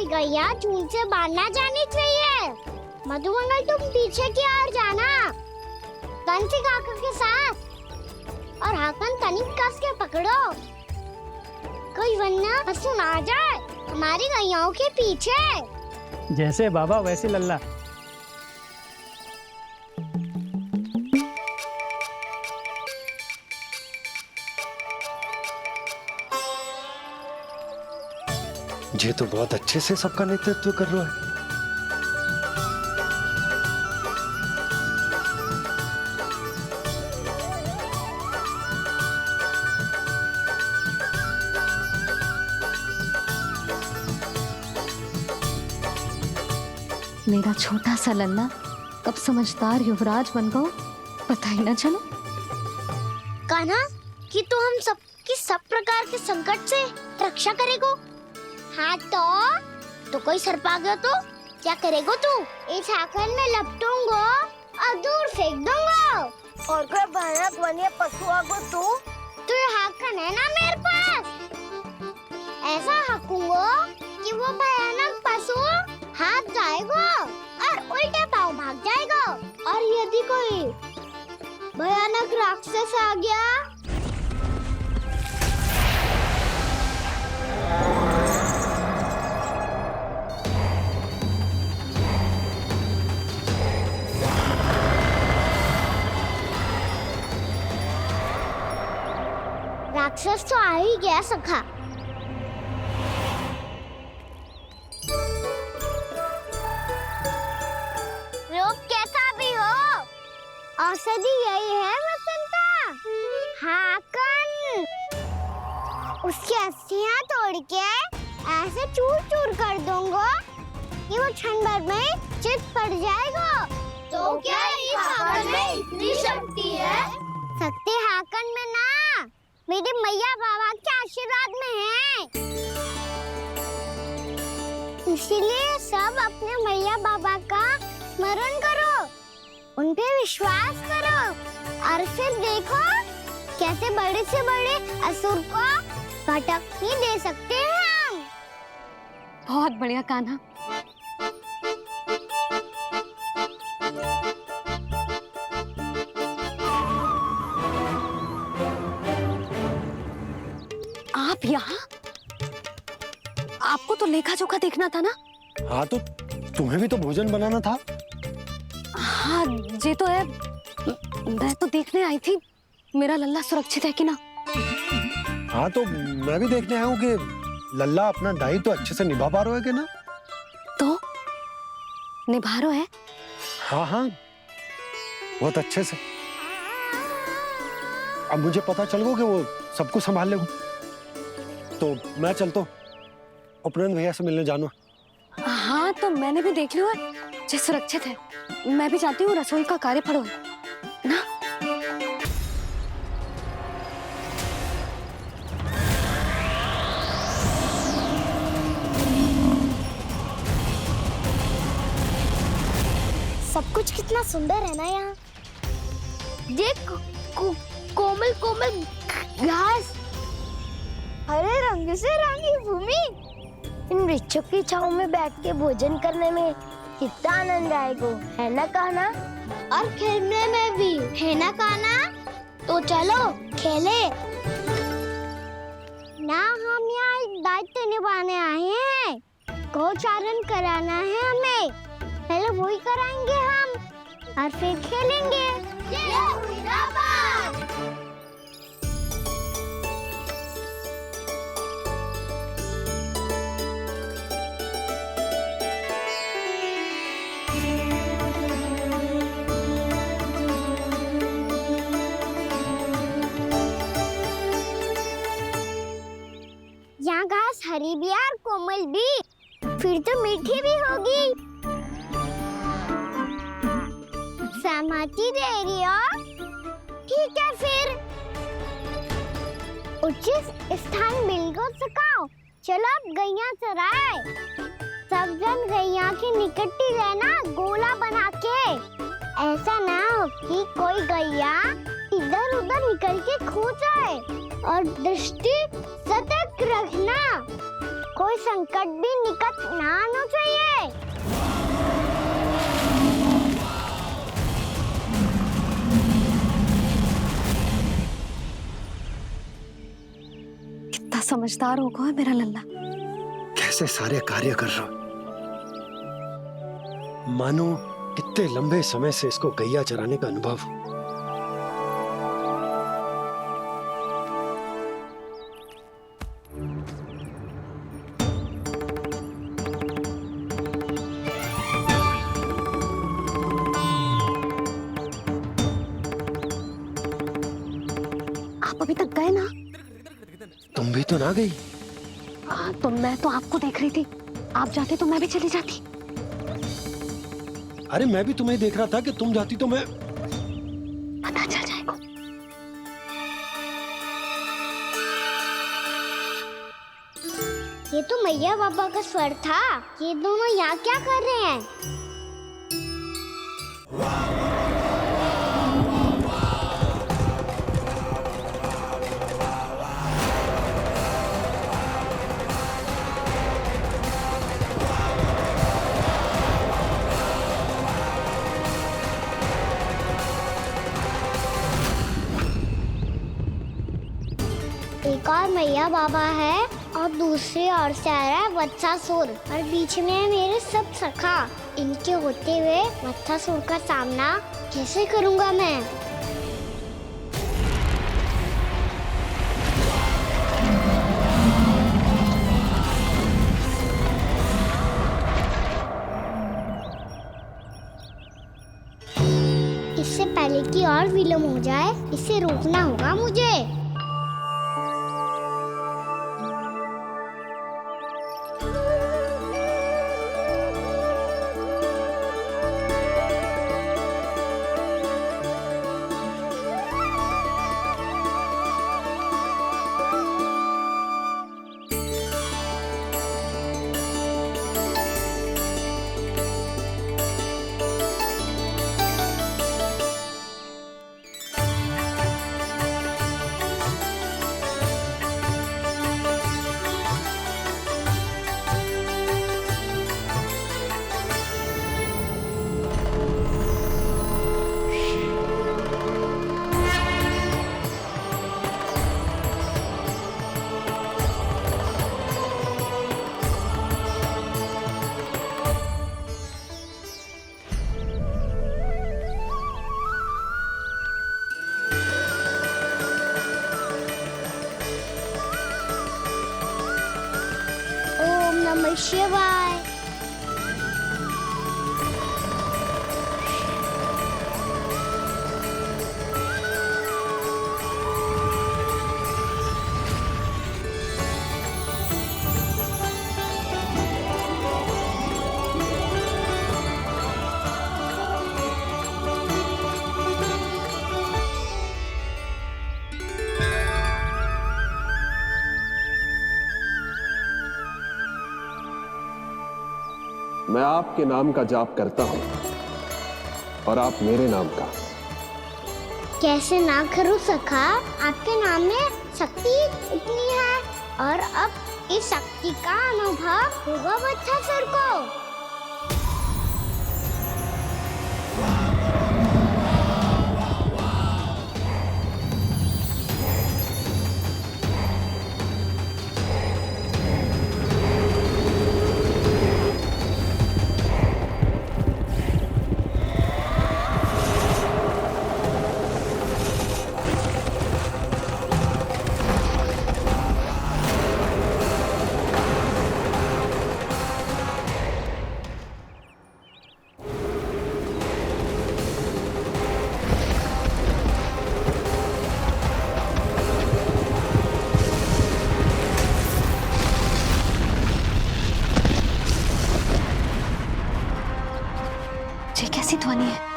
कोई गैया चून से बाहर ना जानी चाहिए। मधुमंगल तुम पीछे की ओर जाना, कंसी काका के साथ, और हाकन तनिक कस के पकड़ो, कोई वरना पशु ना जाए हमारी गैयाओं के पीछे। जैसे बाबा वैसे लल्ला। ये तो बहुत अच्छे से सबका नेतृत्व कर रहा है। मेरा छोटा सा लल्ला कब समझदार युवराज बन गो पता ही ना चलो। कान्हा कि तू हम सबकी सब प्रकार के संकट से रक्षा करेगो। हाँ तो कोई सर्प आ गया तो क्या करेगो तू? इस हाकन में लपटूंगो और दूर फेंक दूंगा। और कोई भयानक वन्य पशु आगो तो ये हाकन है ना मेरे पास, ऐसा हाकूंगो कि वो भयानक पशु हाथ जाएगा और उल्टे पाँव भाग जाएगा। और यदि कोई भयानक राक्षस आ गया राक्षस तो आ ही गया सखा। रूप कैसा भी हो, औषधि यही है वसंता। हाकन उसकी अस्थियां तोड़ के ऐसे चूर चूर कर दूंगा कि वो क्षण भर में चित पड़ जाएगा। तो क्या इस हाकन में इतनी शक्ति है? शक्ति हाकन में ना, मेरे मैया बाबा के आशीर्वाद में है। इसीलिए सब अपने मैया बाबा का स्मरण करो, उन पे विश्वास करो और फिर देखो कैसे बड़े से बड़े असुर को भटक भी दे सकते हैं हम। बहुत बढ़िया कान्हा। आप यहाँ? आपको तो लेखा जोखा देखना था ना? हाँ तो तुम्हें भी तो भोजन बनाना था। हाँ ये तो है, मैं तो देखने आई थी मेरा लल्ला सुरक्षित है कि ना। हाँ तो मैं भी देखने आया हूँ कि लल्ला अपना दायित्व तो अच्छे से निभा पा रहा है कि ना। तो निभा रहा है? हाँ हाँ बहुत अच्छे से। अब मुझे पता चल गया कि वो सब कुछ संभाल लेगा। तो मैं चलता हूँ, उपनंद भैया से मिलने जाना। हाँ तो मैंने भी देख लिया है, जे सुरक्षित है। मैं भी चाहती हूँ रसोई का कार्य पड़ो ना। सब कुछ कितना सुंदर है ना यहाँ। देख कोमल कोमल घास, हरे रंग से रंगी भूमि। इन वृक्षों की छांव में बैठ के भोजन करने में कितना आनंद आएगा, है ना कान्हा? और खेलने में भी, है ना कान्हा? तो चलो खेले ना। हम यहाँ एक दायित्व निभाने आए हैं, गोचारण कराना है हमें। पहले वही कराएंगे हम और फिर खेलेंगे। ये हुई ना बात। यहाँ घास हरी भी और कोमल भी, फिर तो मीठी भी होगी। सहमति दे रही हो? ठीक है फिर उचित स्थान मिलकर सकाओ। चलो अब गैया चराए। सब जन गैया के निकट ही रहना, गोला बना के। ऐसा ना हो कि कोई गैया इधर उधर निकल के खो जाए। और दृष्टि सतर्क रखना, कोई संकट भी निकट ना समझदार हो गो है मेरा लल्ला। कैसे सारे कार्य कर रहा, मानो कितने लंबे समय से इसको गैया चराने का अनुभव हो। आप अभी तक गए ना? तुम भी तो ना गई। तो मैं तो आपको देख रही थी, आप जाते तो मैं भी चली जाती। अरे मैं भी तुम्हें देख रहा था कि तुम जाती तो मैं। पता चल जाएगा। ये तो मैया बाबा का स्वर था। ये दोनों यहाँ क्या कर रहे हैं? एक और मैया बाबा है और दूसरी ओर से आ रहा है वत्सासुर और बीच में है मेरे सब सखा। इनके होते हुए वत्सासुर का सामना कैसे करूंगा मैं? इससे पहले कि और विलम्ब हो जाए, इसे रोकना होगा मुझे। ओम नमः शिवाय। मैं आपके नाम का जाप करता हूं और आप मेरे नाम का। कैसे ना करूं सखा? आपके नाम में शक्ति इतनी है और अब इस शक्ति का अनुभव होगा वत्सासुर को। ये कैसी ध्वनि है?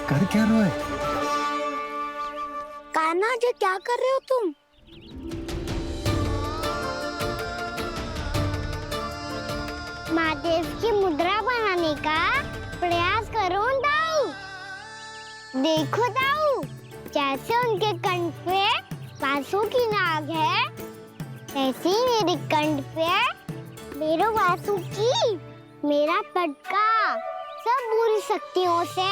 कर क्या रहे हो? कान्हा जी क्या कर रहे हो तुम? इसकी मुद्रा बनाने का प्रयास करूं दाऊ। देखो दाऊ, जैसे उनके कंठ पे वासु की नाग है, ऐसे ही मेरे कंठ पे मेरे वासु की मेरा पटका सब बुरी शक्तियों से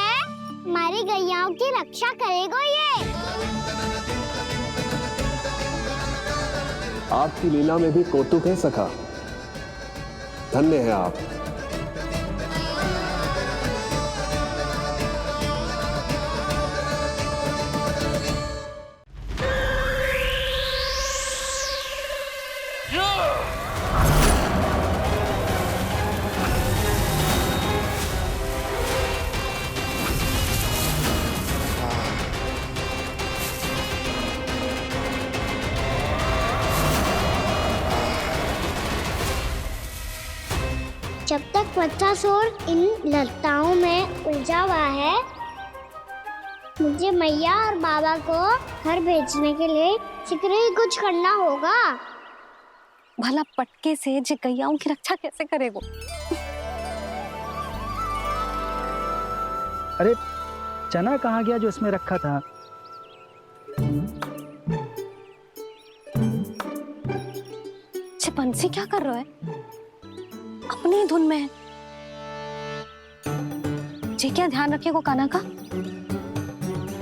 हमारी गैयाओं की रक्षा करेगा ये। आपकी लीला में भी कौतुक है सखा। धन्य है आप। जब तक बच्चासुर इन लताओं में उलझा हुआ है, मुझे मैया और बाबा को घर भेजने के लिए शीघ्र ही कुछ करना होगा। भला पटके से जे गैयाओं की रक्षा कैसे करेगो? अरे चना कहाँ गया जो इसमें रखा था? बंसी क्या कर रहा है? अपनी धुन में है। जी क्या ध्यान रखिएगा कान्हा का।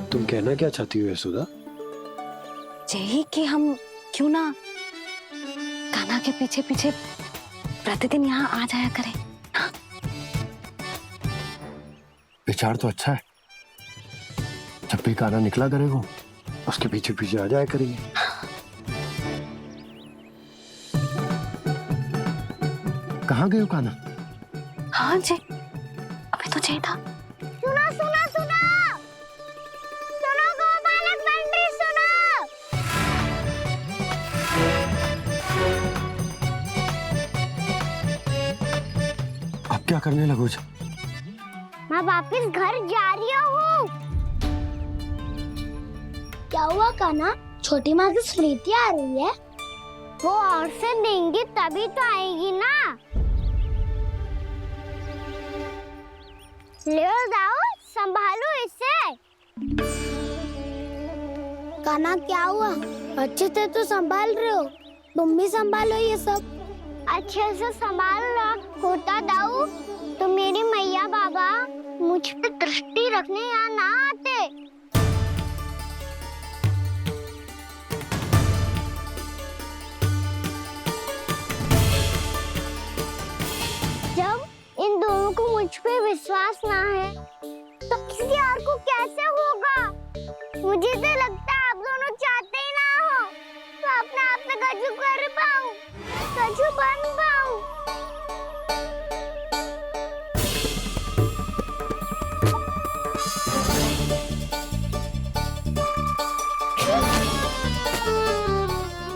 तुम कहना क्या चाहती हो यशोदा? यही कि हम क्यों ना कान्हा के पीछे पीछे प्रतिदिन यहाँ आ जाया करें। हाँ? विचार तो अच्छा है। जब भी कान्हा निकला करेगा उसके पीछे पीछे आ जाया करेंगे। कहाँ गए हो कान्हा? हाँ जी, अभी तो चाहिए था। सुनो सुनो सुनो सुनो गोपालक बंटी सुनो। आप क्या करने लगो? मैं वापस घर जा रही हूँ। क्या हुआ कान्हा? छोटी माँ की स्मृति आ रही है। वो और से देंगी तभी तो आएगी ना। ले जाओ, संभालो इसे। कान्हा क्या हुआ? अच्छे से तो संभाल रहे हो, तुम भी संभालो ये सब। अच्छे से संभाल रहा होता दाऊ तो मेरी मैया बाबा मुझ पे दृष्टि रखने यहाँ ना आते। जब इन दोनों को मुझ पे विश्वास ना है तो किसी और को कैसे होगा? मुझे तो लगता है आप दोनों चाहते ही ना हो तो अपने आप से गजू कर पाऊं, गजू बन पाऊं।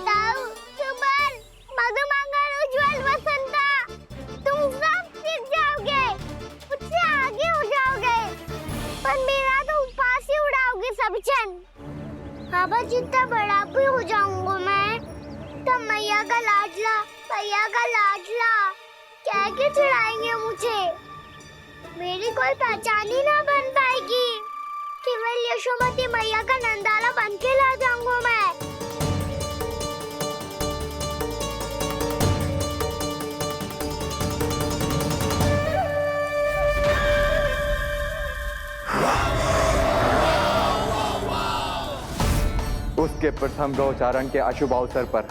ताऊ, सुबल, मधुमंगल, उज्जवल, वसंता, तुम सब सीख जाओगे, मुझसे आगे हो जाओगे, पर मेरा तो उपवास ही उड़ाओगे सब जन। बाबा जितना बड़ा भी हो जाऊंगा मैं, तो मैया का लाडला कह के चिढ़ाएंगे मुझे। मेरी कोई पहचान ही ना बन पाएगी। केवल यशोमती मैया का नंदाला बन के ला जाऊंगा मैं। उसके प्रथम गौचारण के अशुभ अवसर पर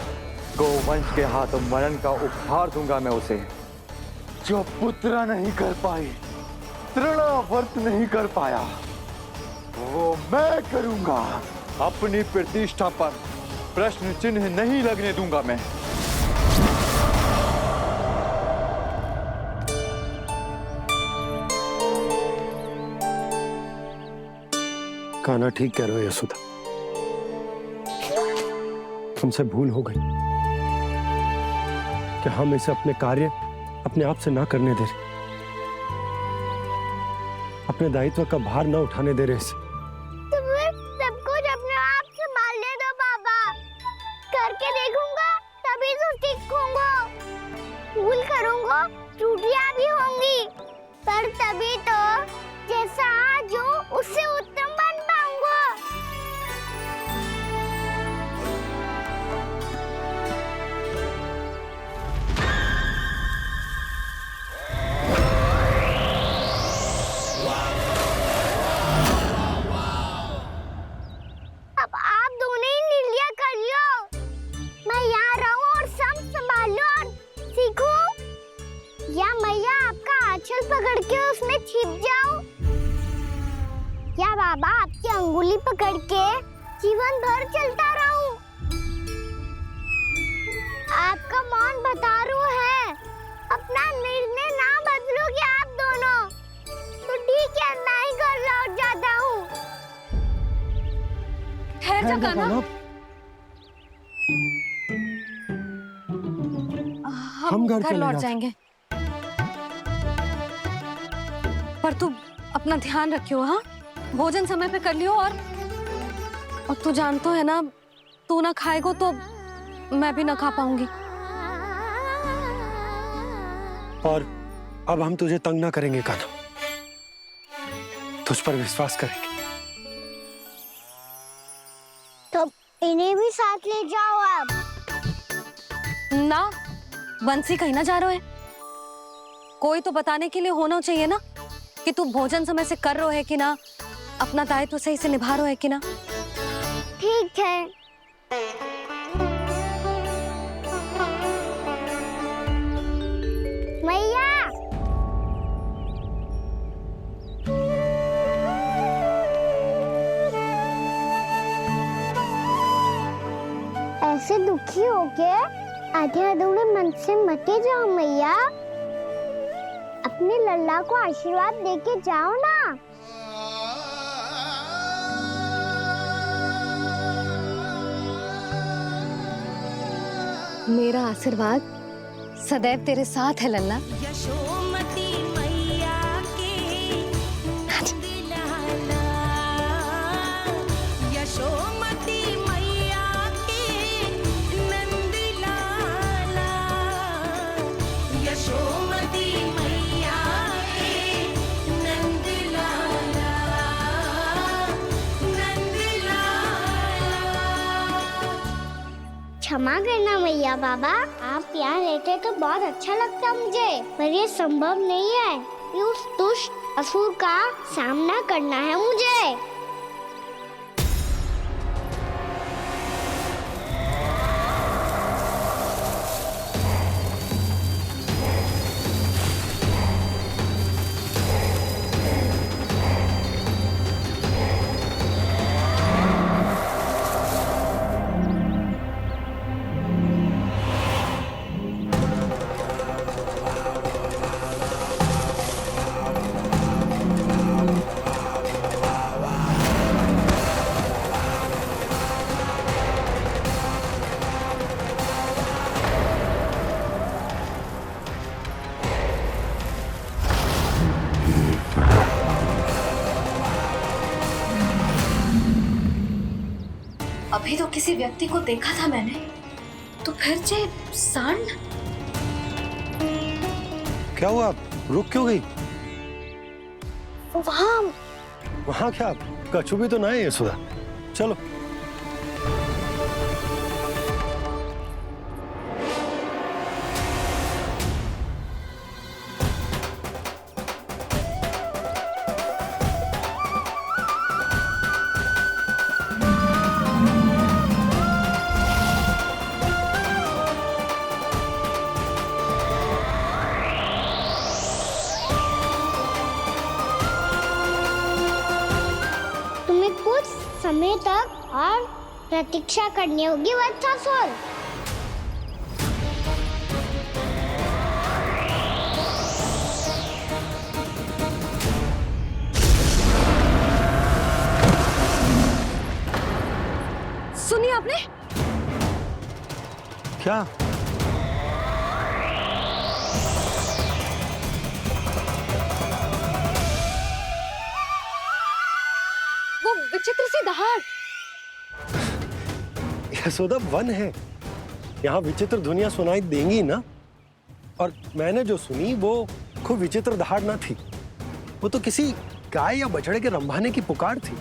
गोवंश के हाथों मरण का उपहार दूंगा मैं उसे। जो पुत्र नहीं कर पाई, तृणावर्त नहीं कर पाया, वो मैं करूंगा। अपनी प्रतिष्ठा पर प्रश्न चिन्ह नहीं लगने दूंगा मैं। कान्हा ठीक कह रहे हो यशोदा, तुमसे भूल हो गई कि हम इसे अपने कार्य अपने आप से ना करने दे रहे, अपने दायित्व का भार ना उठाने दे रहे इसे। तो फिर सब कुछ अपने आप से संभालने दो बाबा, करके देखूंगा तभी तो सीखूंगा। भूल करूंगा, त्रुटियां भी उसमें छिप जाऊं? या बाबा आपकी अंगुली पकड़ के जीवन भर चलता रहूं? आपका मौन बतारू है, अपना निर्णय ना बदलोगे आप दोनों तो ठीक है, मैं ही घर लौट जाता हूँ। ठहर जा कान्हा, हम घर चले लौट जाते। जाएंगे। पर तू अपना ध्यान रखियो, हाँ? भोजन समय पे कर लियो। और तू जानतो है ना, तू ना खाएगो तो मैं भी ना खा पाऊंगी। और अब हम तुझे तंग ना करेंगे कान्हा, तुझ पर विश्वास करेंगे। तो इन्हें भी साथ ले जाओ आप। ना, बंसी कहीं ना जा रहे है। कोई तो बताने के लिए होना चाहिए ना कि तू भोजन समय से कर रहा है कि ना, अपना दायित्व सही से निभा रहा है कि ना। ठीक है। मैया, ऐसे दुखी हो के आधे अधूरे मन से मत जाओ मैया, अपने लल्ला को आशीर्वाद देके जाओ ना। मेरा आशीर्वाद सदैव तेरे साथ है लल्ला। यशोमती मैया के नंद लाला, यशोमती मैया के नंद लाला, यशोमती मैया के नंद लाला, नंद लाला। क्षमा करना मैया बाबा, आप यहाँ रहते तो बहुत अच्छा लगता मुझे, पर ये संभव नहीं है। ये उस दुष्ट असुर का सामना करना है मुझे। अभी तो किसी व्यक्ति को देखा था मैंने, तो फिर जे सांड। क्या हुआ, रुक क्यों गई? वहाँ क्या कछु भी तो ना है यशोदा, चलो। कुछ समय तक और प्रतीक्षा करनी होगी वत्सासुर। सुनिए आपने क्या? वो विचित्र सी दहाड़। यशोदा, वन है, यहाँ विचित्र ध्वनियां सुनाई देंगी ना। और मैंने जो सुनी वो खूब विचित्र दहाड़ ना थी, वो तो किसी गाय या बछड़े के रंभाने की पुकार थी।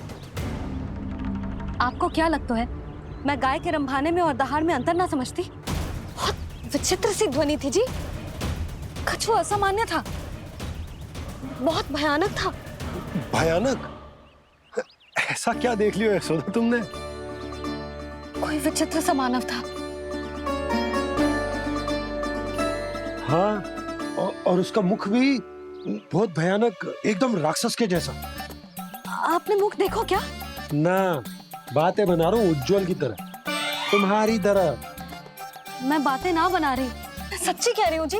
आपको क्या लगता है मैं गाय के रंभाने में और दहाड़ में अंतर ना समझती? बहुत विचित्र सी ध्वनि थी जी, कछु असामान्य था, बहुत भयानक था। भयानक? ऐसा क्या देख लियो यशोदा तुमने? कोई विचित्र सा मानव था। हाँ, और उसका मुख भी बहुत भयानक, एकदम राक्षस के जैसा। आपने मुख देखो क्या? ना, बातें बना रहा हूँ उज्जवल की तरह, तुम्हारी तरह। मैं बातें ना बना रही, मैं सच्ची कह रही हूँ जी।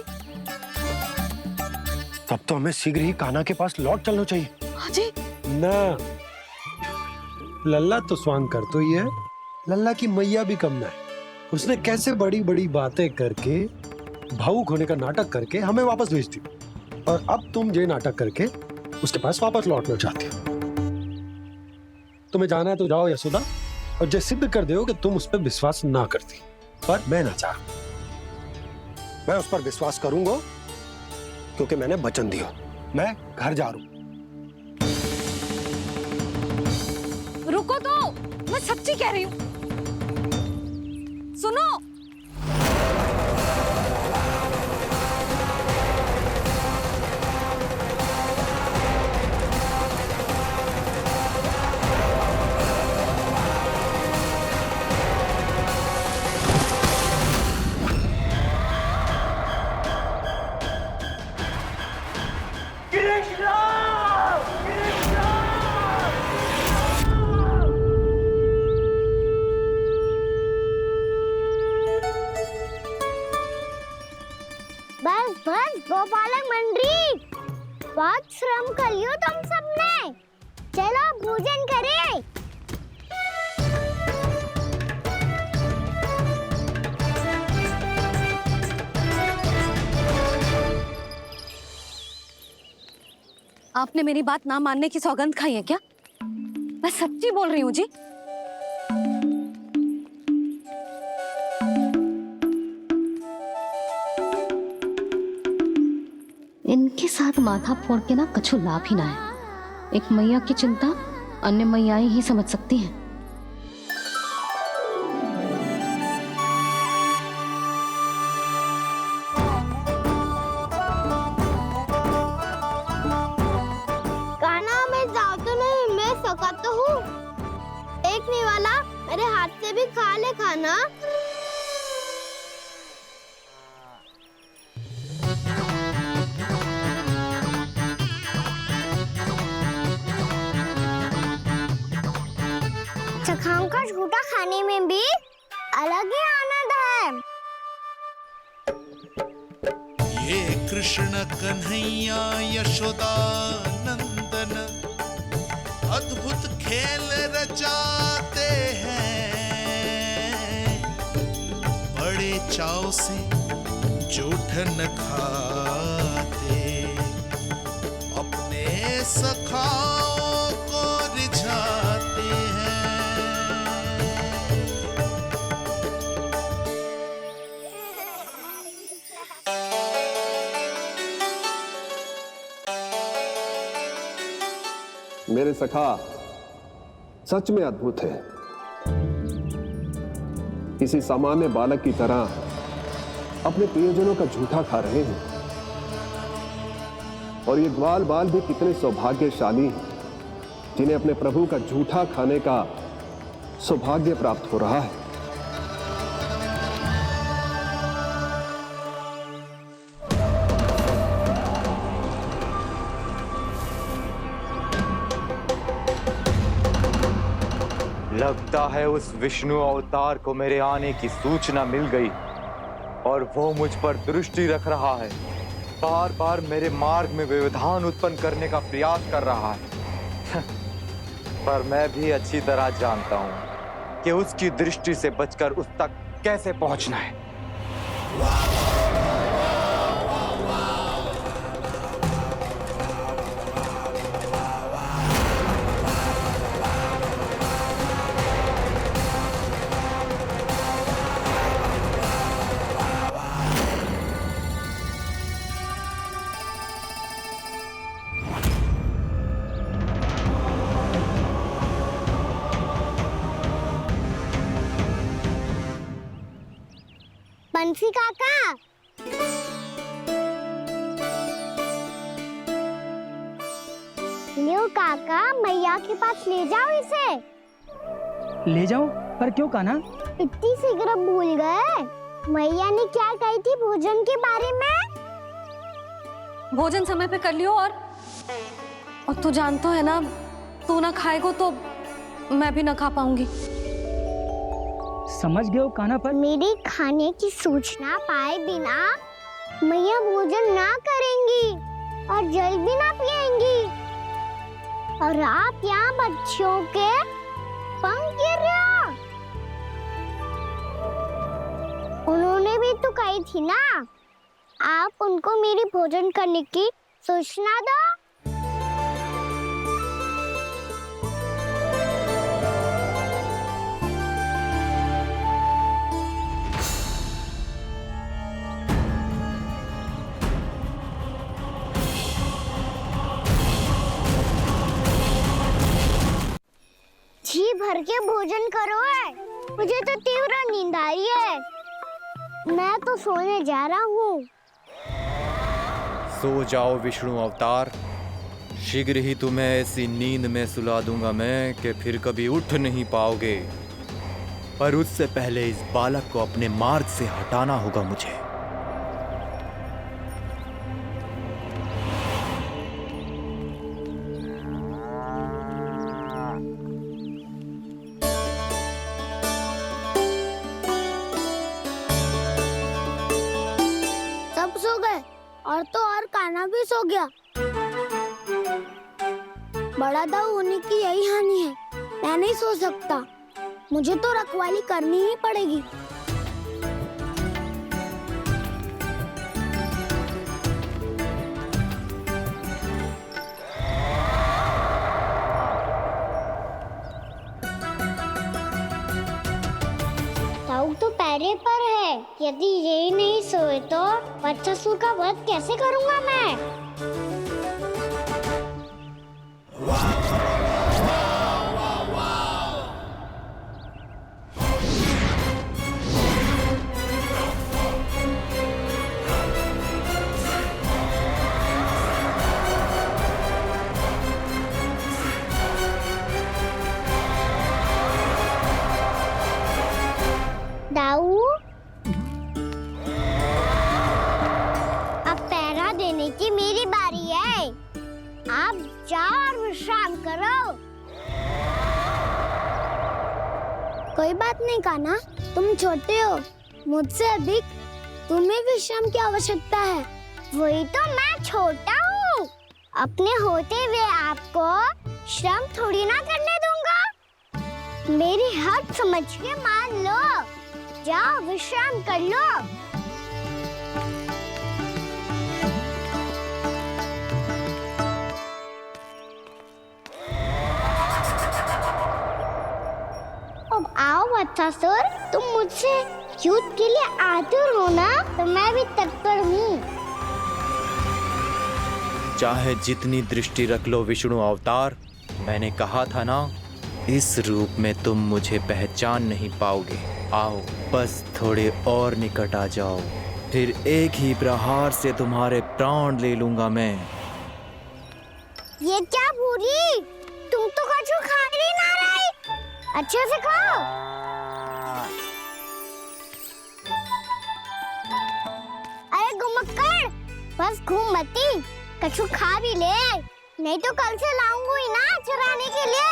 तब तो हमें शीघ्र ही कान्हा के पास लौट चलना चाहिए। हाँ जी। ना, लल्ला तो स्वांग कर तो ही है, लल्ला की मैया भी कम ना है। उसने कैसे बड़ी बड़ी बातें करके, भावुक होने का नाटक करके हमें वापस भेज दी, और अब तुम ये नाटक करके उसके पास वापस लौटना चाहती हो। तुम्हें जाना है तो जाओ यशोदा, और जो सिद्ध कर दो कि तुम उस पर विश्वास ना करती, पर मैं ना चाह, मैं उस पर विश्वास करूंगा क्योंकि मैंने वचन दिया। मैं घर जा रहा हूं। रुको तो, मैं सच्ची कह रही हूँ। सुनो, बस बस गोपालक मंडली, बहुत श्रम कर लियो तुम सबने। चलो भोजन करें। आपने मेरी बात ना मानने की सौगंध खाई है क्या? मैं सच्ची बोल रही हूँ जी। इनके साथ माथा फोड़ के ना कछु लाभ ही ना है। एक मैया की चिंता अन्य मैयाएं ही समझ सकती हैं। कान्हा, मैं जाऊँ तो नहीं, मैं सका तो हूँ। एक नहीं वाला मेरे हाथ से भी खा ले खाना। चखाओं का झूठा खाने में भी अलग ही आनंद है। ये कृष्ण कन्हैया यशोदा नंदन अद्भुत खेल रचाते हैं, बड़े चाव से जूठन खाते, अपने सखाओं को रिझाते हैं। मेरे सखा सच में अद्भुत है। किसी सामान्य बालक की तरह अपने प्रियजनों का झूठा खा रहे हैं, और ये ग्वाल बाल भी कितने सौभाग्यशाली हैं जिन्हें अपने प्रभु का झूठा खाने का सौभाग्य प्राप्त हो रहा है। लगता है उस विष्णु अवतार को मेरे आने की सूचना मिल गई और वो मुझ पर दृष्टि रख रहा है। बार बार मेरे मार्ग में व्यवधान उत्पन्न करने का प्रयास कर रहा है। पर मैं भी अच्छी तरह जानता हूं कि उसकी दृष्टि से बचकर उस तक कैसे पहुंचना है। बंसी काका, लियो काका, मैया के पास ले जाओ इसे। ले जाओ? पर क्यों कान्हा? इतनी शीघ्र भूल गए? मैया ने क्या कही थी भोजन के बारे में? भोजन समय पे कर लियो। और तू जानता है ना, तू ना खाएगो तो मैं भी ना खा पाऊंगी। समझ गए हो कान्हा पर? मेरी खाने की सूचना पाए बिना मैया भोजन ना करेंगी और जल भी ना पिएंगी। और आप यहाँ बच्चों के पंख गिर रहे हो। उन्होंने भी तो कही थी ना, आप उनको मेरी भोजन करने की सूचना दो। जी भर के भोजन करो है, मुझे तो तीव्र नींद आ रही है। मैं तो सोने जा रहा हूँ। सो जाओ विष्णु अवतार, शीघ्र ही तुम्हें ऐसी नींद में सुला दूंगा मैं कि फिर कभी उठ नहीं पाओगे। पर उससे पहले इस बालक को अपने मार्ग से हटाना होगा मुझे। सब सो गए और तो और कान्हा भी सो गया। बड़ा दाऊ होने की यही हानि है, मैं नहीं सो सकता। मुझे तो रखवाली करनी ही पड़ेगी। दाऊ तो पैरे पर है। यदि यही नहीं सोए तो बच्चासुर का वध कैसे करूंगा मैं? दाऊ, अब पहरा देने की मेरी बारी है। आप जाओ और विश्राम करो। कोई बात नहीं कान्हा, तुम छोटे हो, मुझसे अधिक तुम्हें विश्राम की आवश्यकता है। वही तो मैं छोटा हूँ, अपने होते हुए आपको श्रम थोड़ी ना करने दूंगा। मेरी हद समझ के मान लो। जाओ विश्राम कर लो। अब आओ बच्चासुर, तुम मुझसे युद्ध के लिए आतुर हो ना, तो मैं भी तत्पर हूँ। चाहे जितनी दृष्टि रख लो विष्णु अवतार, मैंने कहा था ना, इस रूप में तुम मुझे पहचान नहीं पाओगे। आओ बस थोड़े और निकट आ जाओ, फिर एक ही प्रहार से तुम्हारे प्राण ले लूंगा मैं। ये क्या भूरी, तुम तो कछु खा ही ना रही। अच्छे से खाओ। अरे घुमक्कड़, बस घूम मती, कछु खा भी ले, नहीं तो कल से लाऊंगी ही ना चुराने के लिए।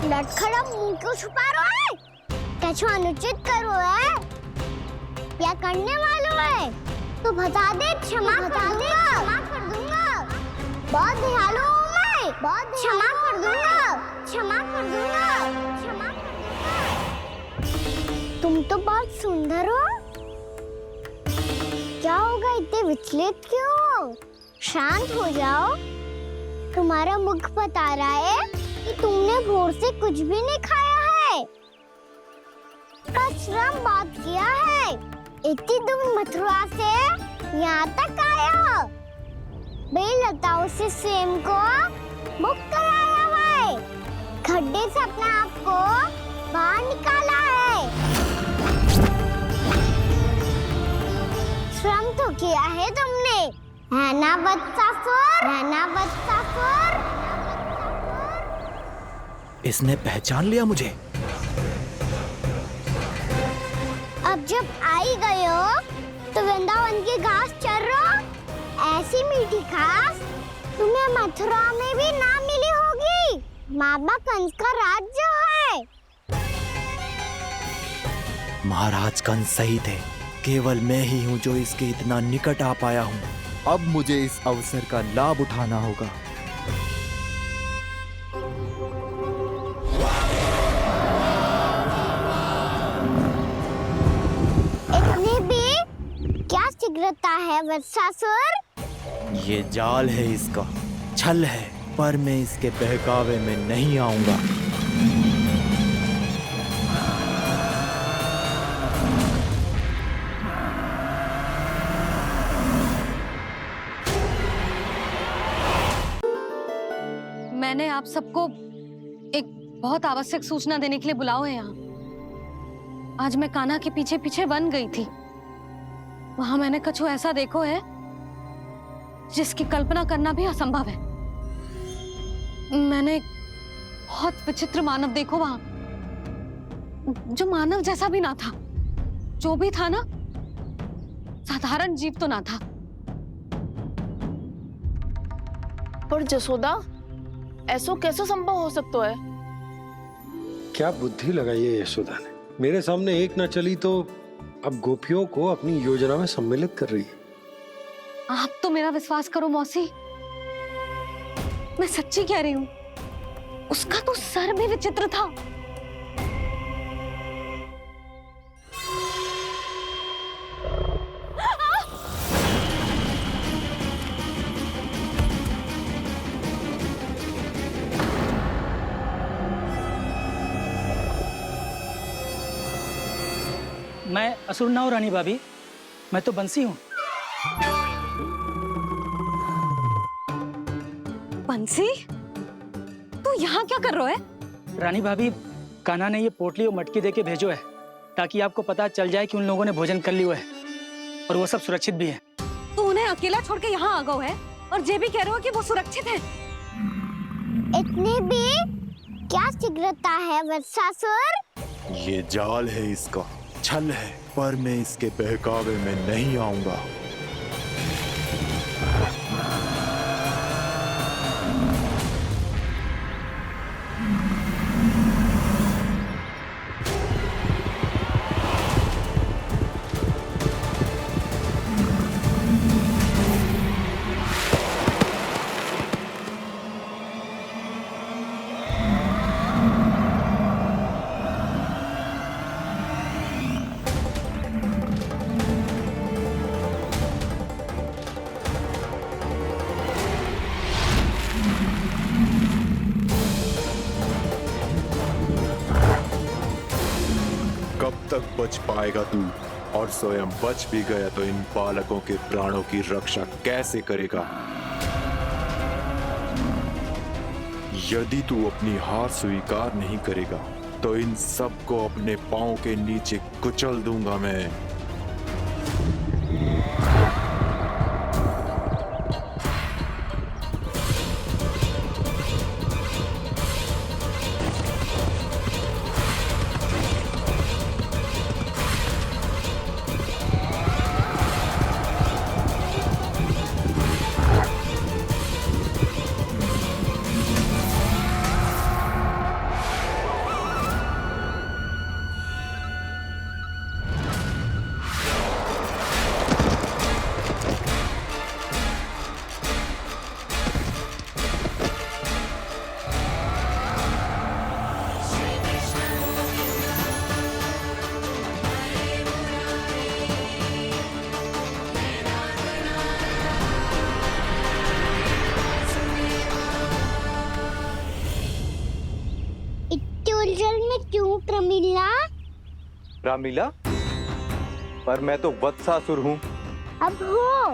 लटखड़ा मुंह क्यों छुपा रहा है? कछु अनुचित करो है या करने वालों है तो बता दे, क्षमा कर दूंगा। बहुत दयालु हूँ मैं, बहुत क्षमा कर दूंगा। तुम तो बहुत सुंदर हो। क्या होगा, इतने विचलित क्यों हो? शांत हो जाओ। तुम्हारा मुख बता रहा है कि तुमने भोर से कुछ भी नहीं खाया है, बस श्रम बहुत किया है। इतनी दूर मथुरा से यहाँ तक आए हो, बेलताओं से स्वयं को मुक्त कराया है, खड्डे से अपने आप को बाहर निकाला है। श्रम तो किया है तुमने, है ना वत्सासुर, है ना वत्सासुर। इसने पहचान लिया मुझे। अब जब आई गए हो तो वृंदावन की घास चर रहो। ऐसी मीठी घास तुम्हें मथुरा में भी ना मिली होगी। मामा कंस का राज्य है। महाराज कंस सही थे, केवल मैं ही हूँ जो इसके इतना निकट आ पाया हूँ। अब मुझे इस अवसर का लाभ उठाना होगा। इतनी भी क्या शीघ्रता है वत्सासुर। ये जाल है इसका, छल है, पर मैं इसके बहकावे में नहीं आऊंगा। मैंने आप सबको एक बहुत आवश्यक सूचना देने के लिए बुलाओ है यहाँ। आज मैं कान्हा के पीछे पीछे वन गई थी। वहां मैंने कछु ऐसा देखो है जिसकी कल्पना करना भी असंभव है। मैंने बहुत विचित्र मानव देखो वहां, जो मानव जैसा भी ना था। जो भी था ना, साधारण जीव तो ना था। पर जसोदा, ऐसा कैसे संभव हो सकता है? क्या बुद्धि लगाई है यशोदा ने। मेरे सामने एक न चली तो अब गोपियों को अपनी योजना में सम्मिलित कर रही है। आप तो मेरा विश्वास करो मौसी, मैं सच्ची कह रही हूँ। उसका तो सर भी विचित्र था। मैं असुर ना हूँ रानी भाभी, मैं तो बंसी हूँ। बंसी, तू यहाँ क्या कर रहा है? रानी भाभी, कान्हा ने ये पोटली और मटकी देके भेजो है ताकि आपको पता चल जाए कि उन लोगों ने भोजन कर लिया है और वो सब सुरक्षित भी है। तू उन्हें अकेला छोड़ के यहाँ आ गए है और ये भी कह रहे हो कि वो सुरक्षित है। इतनी भी क्या शीघ्रता है वत्सासुर। ये जाल है इसका, छल है, पर मैं इसके बहकावे में नहीं आऊंगा। कब तक बच पाएगा तू? और स्वयं बच भी गया तो इन बालकों के प्राणों की रक्षा कैसे करेगा? यदि तू अपनी हार स्वीकार नहीं करेगा तो इन सबको अपने पांव के नीचे कुचल दूंगा मैं। उलझन में क्यों प्रमिला? रामलीला, पर मैं तो वत्सासुर हूँ। अब हो,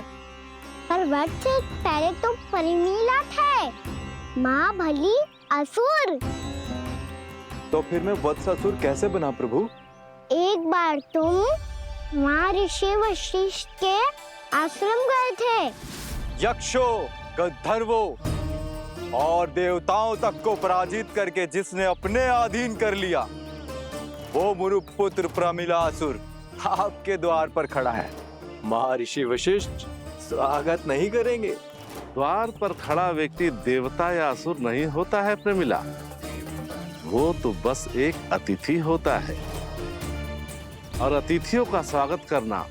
पर वत्स से पहले तो परिमीला थे, माँ भली असुर। तो फिर मैं वत्सासुर कैसे बना प्रभु? एक बार तुम वहाँ ऋषि वशिष्ठ के आश्रम गए थे। यक्षों, गंधर्वों और देवताओं तक को पराजित करके जिसने अपने अधीन कर लिया, वो मुरुपुत्र प्रमिलासुर आपके द्वार पर खड़ा है। महर्षि वशिष्ठ स्वागत नहीं करेंगे? द्वार पर खड़ा व्यक्ति देवता या असुर नहीं होता है प्रमिला, वो तो बस एक अतिथि होता है, और अतिथियों का स्वागत करना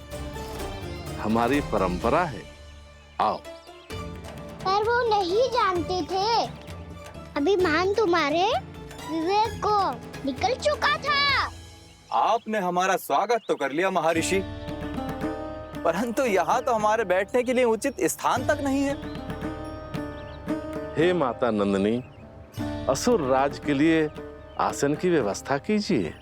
हमारी परंपरा है। आओ। पर वो नहीं जानते थे, अभिमान तुम्हारे विवेक को निकल चुका था। आपने हमारा स्वागत तो कर लिया महर्षि, परंतु यहाँ तो हमारे बैठने के लिए उचित स्थान तक नहीं है। हे माता नंदिनी, असुर राज के लिए आसन की व्यवस्था कीजिए।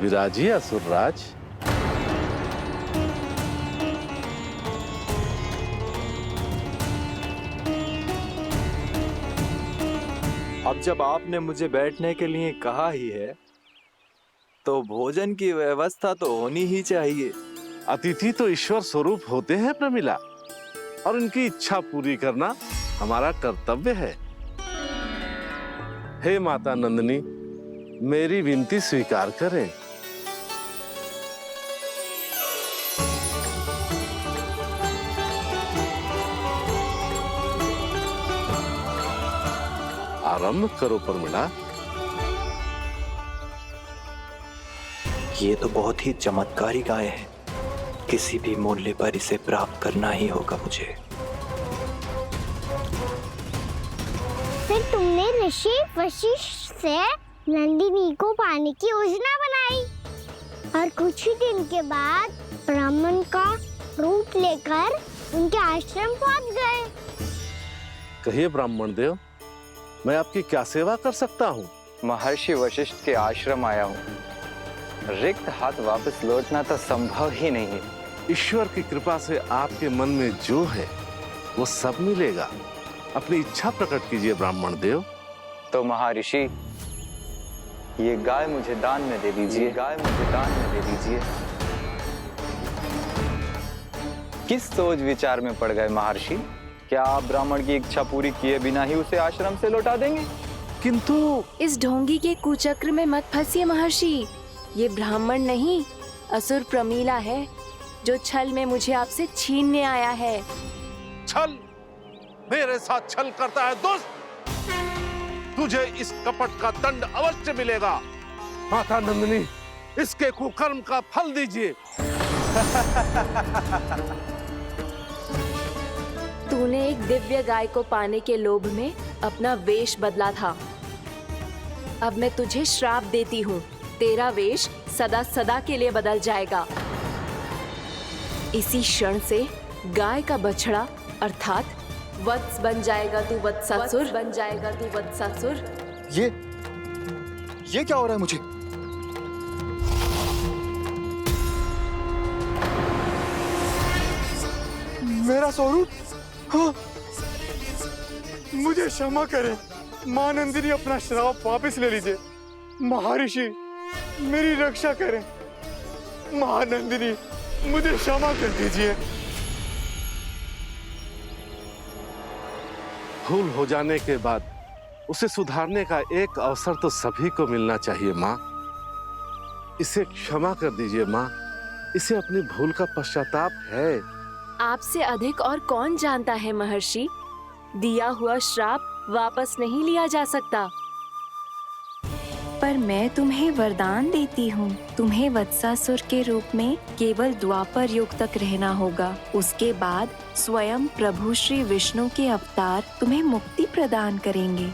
विराजिए असुर राज। अब जब आपने मुझे बैठने के लिए कहा ही है, तो भोजन की व्यवस्था तो होनी ही चाहिए। अतिथि तो ईश्वर स्वरूप होते हैं प्रमिला, और उनकी इच्छा पूरी करना हमारा कर्तव्य है। हे माता नंदिनी, मेरी विनती स्वीकार करें। आरंभ करो प्रमिला। ये तो बहुत ही चमत्कारी गाय है, किसी भी मूल्य पर इसे प्राप्त करना ही होगा मुझे। फिर तुमने ऋषि वशिष्ठ से नंदिनी को पाने की योजना बनाई, और कुछ ही दिन के बाद ब्राह्मण का रूप लेकर उनके आश्रम पहुंच गए। कहिए ब्राह्मण देव, मैं आपकी क्या सेवा कर सकता हूँ? महर्षि वशिष्ठ के आश्रम आया हूँ। रिक्त हाथ वापस लौटना तो संभव ही नहीं है। ईश्वर की कृपा से आपके मन में जो है वो सब मिलेगा। अपनी इच्छा प्रकट कीजिए ब्राह्मण देव। तो महर्षि, ये गाय मुझे दान में दे दीजिए। गाय मुझे दान में दे दीजिए। किस सोच विचार में पड़ गए महर्षि? क्या आप ब्राह्मण की इच्छा पूरी किए बिना ही उसे आश्रम से लौटा देंगे? किंतु इस ढोंगी के कुचक्र में मत फंसिए महर्षि। ये ब्राह्मण नहीं, असुर प्रमीला है, जो छल में मुझे आपसे छीनने आया है। छल? मेरे साथ छल करता है दुष्ट? तुझे इस कपट का दंड अवश्य मिलेगा। माता नंदिनी, इसके कुकर्म का फल दीजिए। तूने एक दिव्य गाय को पाने के लोभ में अपना वेश बदला था। अब मैं तुझे श्राप देती हूँ, तेरा वेश सदा सदा के लिए बदल जाएगा। इसी क्षण से गाय का बछड़ा अर्थात वत्स बन जाएगा तू वत्सासुर। बन जाएगा तू वत्सासुर। ये क्या हो रहा है मुझे? मेरा स्वरूप? हाँ। मुझे क्षमा करें मां नंदिनी, अपना श्राप वापस ले लीजिए। महर्षि, मेरी रक्षा करें। मां नंदिनी, मुझे क्षमा कर दीजिए। भूल हो जाने के बाद उसे सुधारने का एक अवसर तो सभी को मिलना चाहिए माँ। इसे क्षमा कर दीजिए माँ, इसे अपनी भूल का पश्चाताप है। आपसे अधिक और कौन जानता है महर्षि, दिया हुआ श्राप वापस नहीं लिया जा सकता। पर मैं तुम्हें वरदान देती हूँ, तुम्हें वत्सासुर के रूप में केवल द्वापर युग तक रहना होगा। उसके बाद स्वयं प्रभु श्री विष्णु के अवतार तुम्हें मुक्ति प्रदान करेंगे।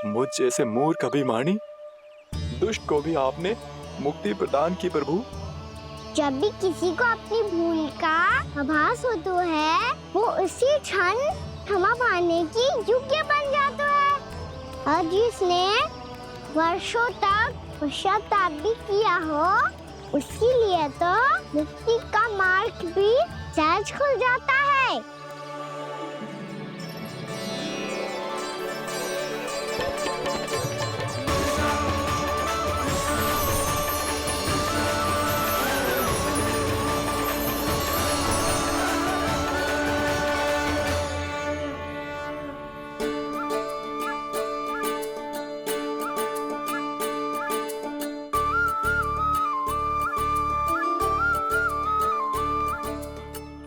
मुझ जैसे मूर्ख अभिमानी दुष्ट को भी आपने मुक्ति प्रदान की प्रभु। जब भी किसी को अपनी भूल का आभास होता है, वो उसी क्षण क्षमा पाने की योग्य बन जाता है। और जिसने वर्षों तक पश्चाताप भी किया हो, उसके लिए तो मुक्ति का मार्ग भी सहज खुल जाता है।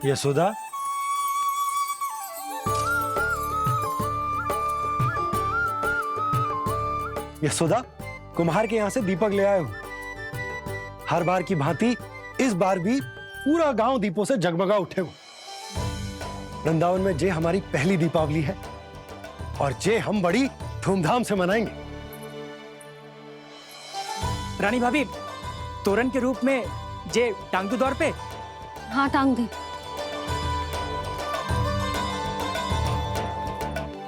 यशोदा, यशोदा, कुम्हार के यहाँ से दीपक ले आए हूं। हर बार की भांति इस बार भी पूरा गांव दीपों से जगमगा उठे हो। वृंदावन में जे हमारी पहली दीपावली है और जे हम बड़ी धूमधाम से मनाएंगे। रानी भाभी, तोरण के रूप में जे टांग दो दौर पे। हाँ, टांग दे।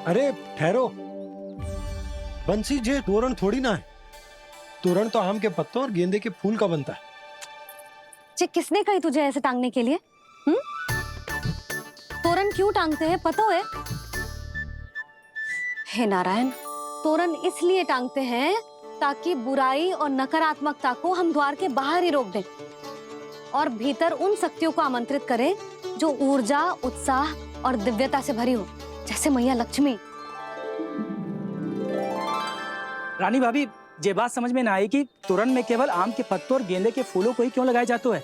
अरे ठहरो, बंसी, जे तोरण थोड़ी ना है। तोरण तो आम के पत्तों और गेंदे के फूल का बनता है। जे किसने कही तुझे ऐसे टांगने के लिए? तोरण क्यों टांगते हैं पता है? हे नारायण, तोरण इसलिए टांगते हैं ताकि बुराई और नकारात्मकता को हम द्वार के बाहर ही रोक दें और भीतर उन शक्तियों को आमंत्रित करें जो ऊर्जा, उत्साह और दिव्यता से भरी हो, जैसे मैया लक्ष्मी। रानी भाभी, ये बात समझ में ना आई कि तोरण में केवल आम के पत्तों और गेंदे के फूलों को ही क्यों लगाया जाता है?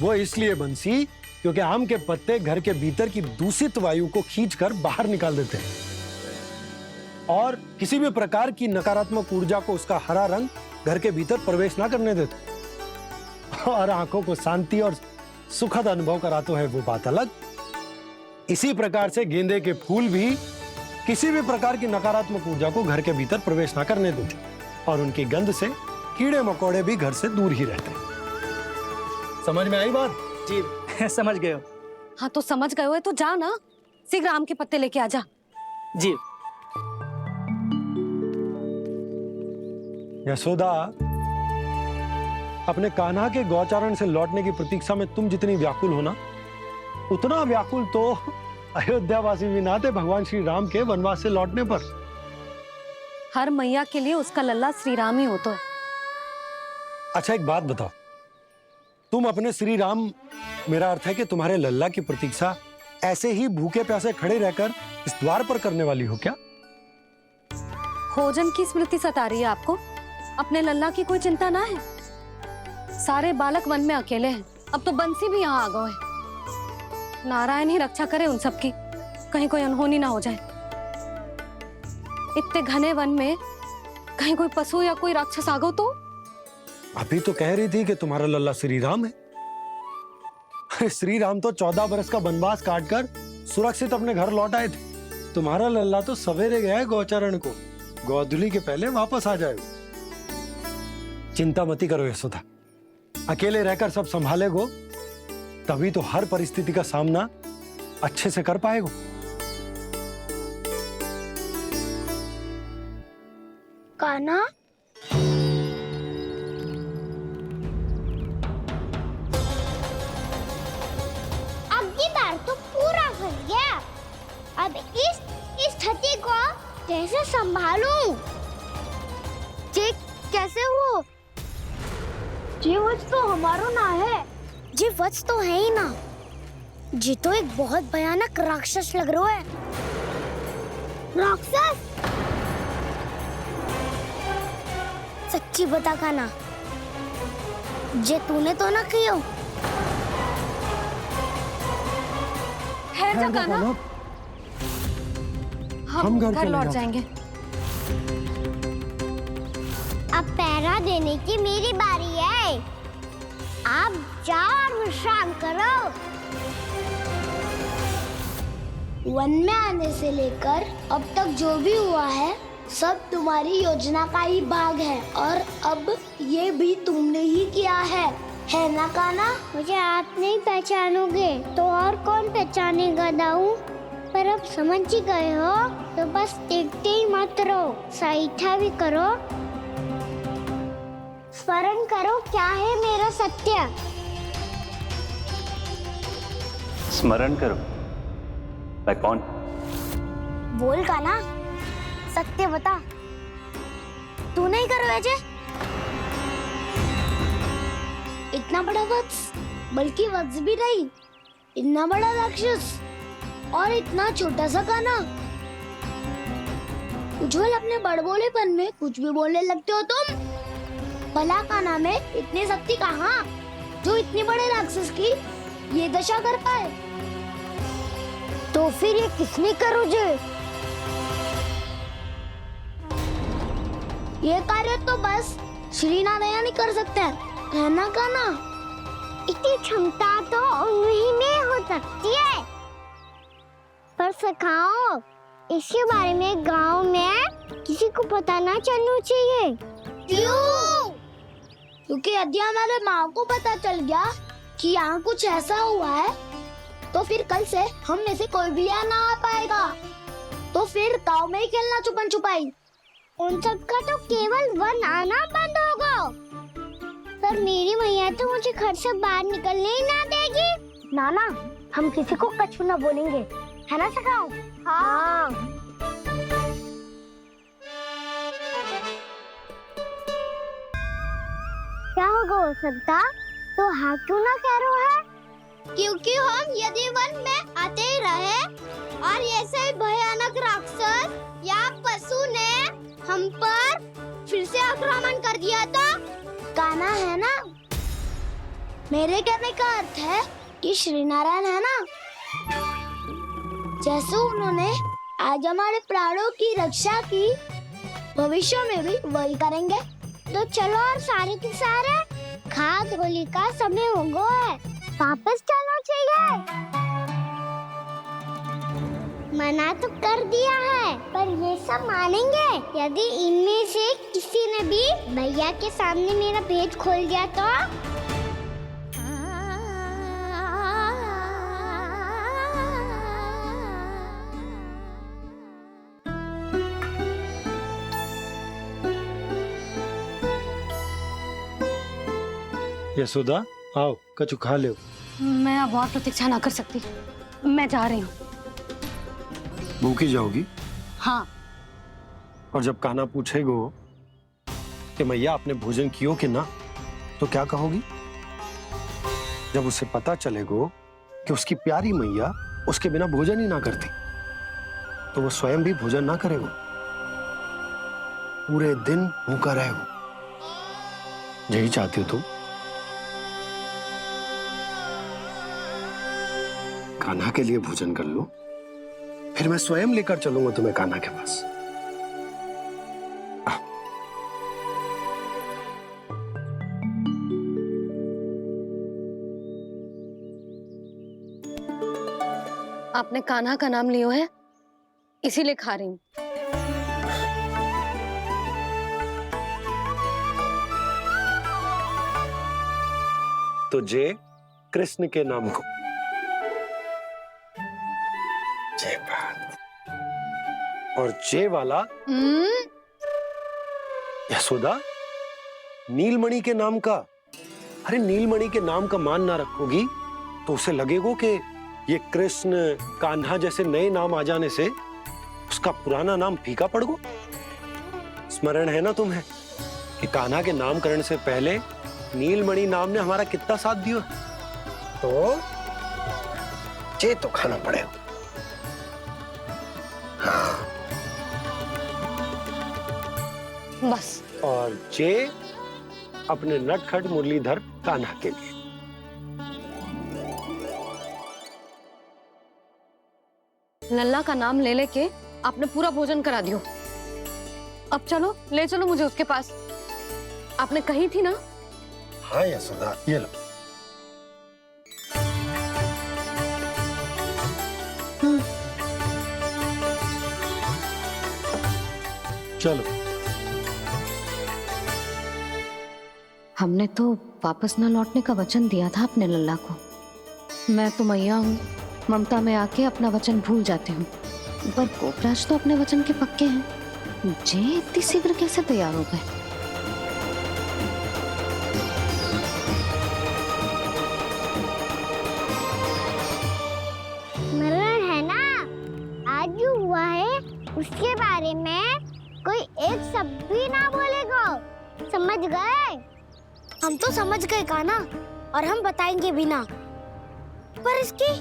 वो इसलिए बंसी, क्योंकि आम के पत्ते घर के भीतर की दूषित वायु को खींचकर बाहर निकाल देते हैं और किसी भी प्रकार की नकारात्मक ऊर्जा को उसका हरा रंग घर के भीतर प्रवेश ना करने देते और आंखों को शांति और सुखद अनुभव कराते है, वो बात अलग। इसी प्रकार से गेंदे के फूल भी किसी भी प्रकार की नकारात्मक ऊर्जा को घर के भीतर प्रवेश ना करने देते और उनकी गंध से कीड़े मकोड़े भी घर से दूर ही रहते हैं। समझ में आई बात? जी, समझ गए हो। हाँ, तो समझ गए हो तो जा ना, शीघ्र आम के पत्ते लेके आजा। जी। यशोदा, अपने कान्हा के गौचारण से लौटने की प्रतीक्षा में तुम जितनी व्याकुल हो ना, उतना व्याकुल तो अयोध्यावासी भी ना थे भगवान श्री राम के वनवास से लौटने पर। हर मैया के लिए उसका लल्ला श्री राम ही होता है। अच्छा, एक बात बताओ, तुम अपने श्री राम, मेरा अर्थ है कि तुम्हारे लल्ला की प्रतीक्षा ऐसे ही भूखे प्यासे खड़े रहकर इस द्वार पर करने वाली हो क्या? भोजन की स्मृति सता रही है आपको? अपने लल्ला की कोई चिंता ना है। सारे बालक वन में अकेले हैं, अब तो बंसी भी यहाँ आ गए हैं। नारायण ही रक्षा करे उन सबकी, कहीं कोई अनहोनी ना हो जाए। इतने घने वन में कहीं कोई पशु या कोई राक्षस आ गो तो? अभी तो कह रही थी कि तुम्हारा लल्ला श्री राम है। श्री राम तो 14 बरस का वनवास काटकर सुरक्षित अपने घर लौट आए थे। तुम्हारा लल्ला तो सवेरे गया है गौचरण को, गोधूली के पहले वापस आ जाएगा। चिंता मती करो यशोदा, अकेले रहकर सब संभालेगो तभी तो हर परिस्थिति का सामना अच्छे से कर पाएगो। कान्हा, अब की बार तो पूरा फंस गया। अब इस स्थिति को कैसे संभालूं? जे कैसे हो? जे वच तो हमारो ना है। जे वच तो है ही ना। जी तो एक बहुत भयानक राक्षस लग रहा है। राक्षस? सच्ची बता कान्हा, जे तूने तो ना किया? ठहर जा कान्हा, हम घर लौट जाएंगे। अब पहरा देने की मेरी बारी है। आप जाओ और विश्राम करो। वन में आने से लेकर अब तक जो भी हुआ है सब तुम्हारी योजना का ही भाग है और अब ये भी तुमने ही किया है ना कान्हा? मुझे आप नहीं पहचानोगे तो और कौन पहचानेगा दाऊ? पर अब समझ ही गए हो तो बस देखते ही मत रहो, सहीठा भी करो। स्मरण करो क्या है मेरा सत्य। स्मरण करो? मैं कौन? बोल कान्हा, सत्य बता। तू नहीं करो अजय? इतना बड़ा वत्स, बल्कि वत्स भी नहीं, इतना बड़ा राक्षस और इतना छोटा सा कान्हा। उज्जवल, अपने बड़बोलेपन में कुछ भी बोलने लगते हो तुम। भला कान्हा में इतनी शक्ति कहाँ जो इतनी बड़े राक्षस की ये दशा कर पाए, तो फिर ये किसने करो जे? ये कार्य तो बस श्री नारायण ही कर सकते हैं, है ना कान्हा? इतनी क्षमता तो उन्हीं में हो सकती है, पर सखाओ इसके बारे में गांव में किसी को पता ना चलना चाहिए। क्यों? क्योंकि यदि हमारे माँ को पता चल गया कि यहाँ कुछ ऐसा हुआ है, तो फिर कल से हम में से कोई भी यहाँ ना आ पाएगा। तो फिर गांव में ही खेलना छुपन छुपाई। उन सबका तो केवल वन आना बंद होगा। पर मेरी मैया तो मुझे घर से बाहर निकलने ही ना देगी। नाना, हम किसी को कछु ना बोलेंगे, है ना सखाओ? हाँ। क्या होगा हो सकता? तो हाँ क्यों ना कह रहा है? क्योंकि हम यदि वन में आते ही रहे और ऐसे ही भयानक राक्षस या पशु ने हम पर फिर से आक्रमण कर दिया तो कान्हा, है ना? मेरे कहने का अर्थ है कि श्री नारायण है ना, जैसे उन्होंने आज हमारे प्राणों की रक्षा की, भविष्य में भी वही करेंगे। तो चलो और सारे के सारे खाद होली का समय हो गया है, वापस चलना चाहिए। मना तो कर दिया है, पर ये सब मानेंगे यदि इनमें से किसी ने भी भैया के सामने मेरा पेट खोल दिया तो? यशोदा, आओ कछु खा लो। मैं अब और प्रतीक्षा ना कर सकती, मैं जा रही हूँ। भूखी जाओगी? हाँ। और जब कान्हा पूछेगो कि मैया आपने भोजन कियो कि ना, तो क्या कहोगी? जब उसे पता चलेगो कि उसकी प्यारी मैया उसके बिना भोजन ही ना करती, तो वो स्वयं भी भोजन ना करेगो, पूरे दिन भूखा रहेगो। यही चाहती हो तुम? कान्हा के लिए भोजन कर लो, फिर मैं स्वयं लेकर चलूंगा तुम्हें कान्हा के पास। आपने कान्हा का नाम लियो है, इसीलिए खा रही हूँ। तो जय कृष्ण के नाम को। जय बात। और जय वाला यशोदा, नीलमणि के नाम का। अरे नीलमणि के नाम का मान ना रखोगी तो उसे लगेगा कि ये कृष्ण कान्हा जैसे नए नाम आ जाने से उसका पुराना नाम फीका पड़ गो। स्मरण है ना तुम्हें कि कान्हा के नामकरण से पहले नीलमणि नाम ने हमारा कितना साथ दिया? तो जे तो खाना पड़ेगा। हाँ। बस। और जे अपने नटखट मुरलीधर कान्हा के लिए। लल्ला का नाम ले लेके आपने पूरा भोजन करा दियो। अब चलो, ले चलो मुझे उसके पास। आपने कही थी ना? हाँ यशोदा, ये लो। चलो। हमने तो वापस न लौटने का वचन दिया था अपने लल्ला को। मैं तो मैया हूँ, ममता में आके अपना वचन भूल जाती हूँ, पर गोपराज तो अपने वचन के पक्के हैं। जे इतनी शीघ्र कैसे तैयार हो गए? मरण है ना, आज जो हुआ है उसके बारे में कोई एक शब्द भी ना बोलेगा। समझ गए? हम तो समझ गए कान्हा, और हम बताएंगे भी ना। पर इसकी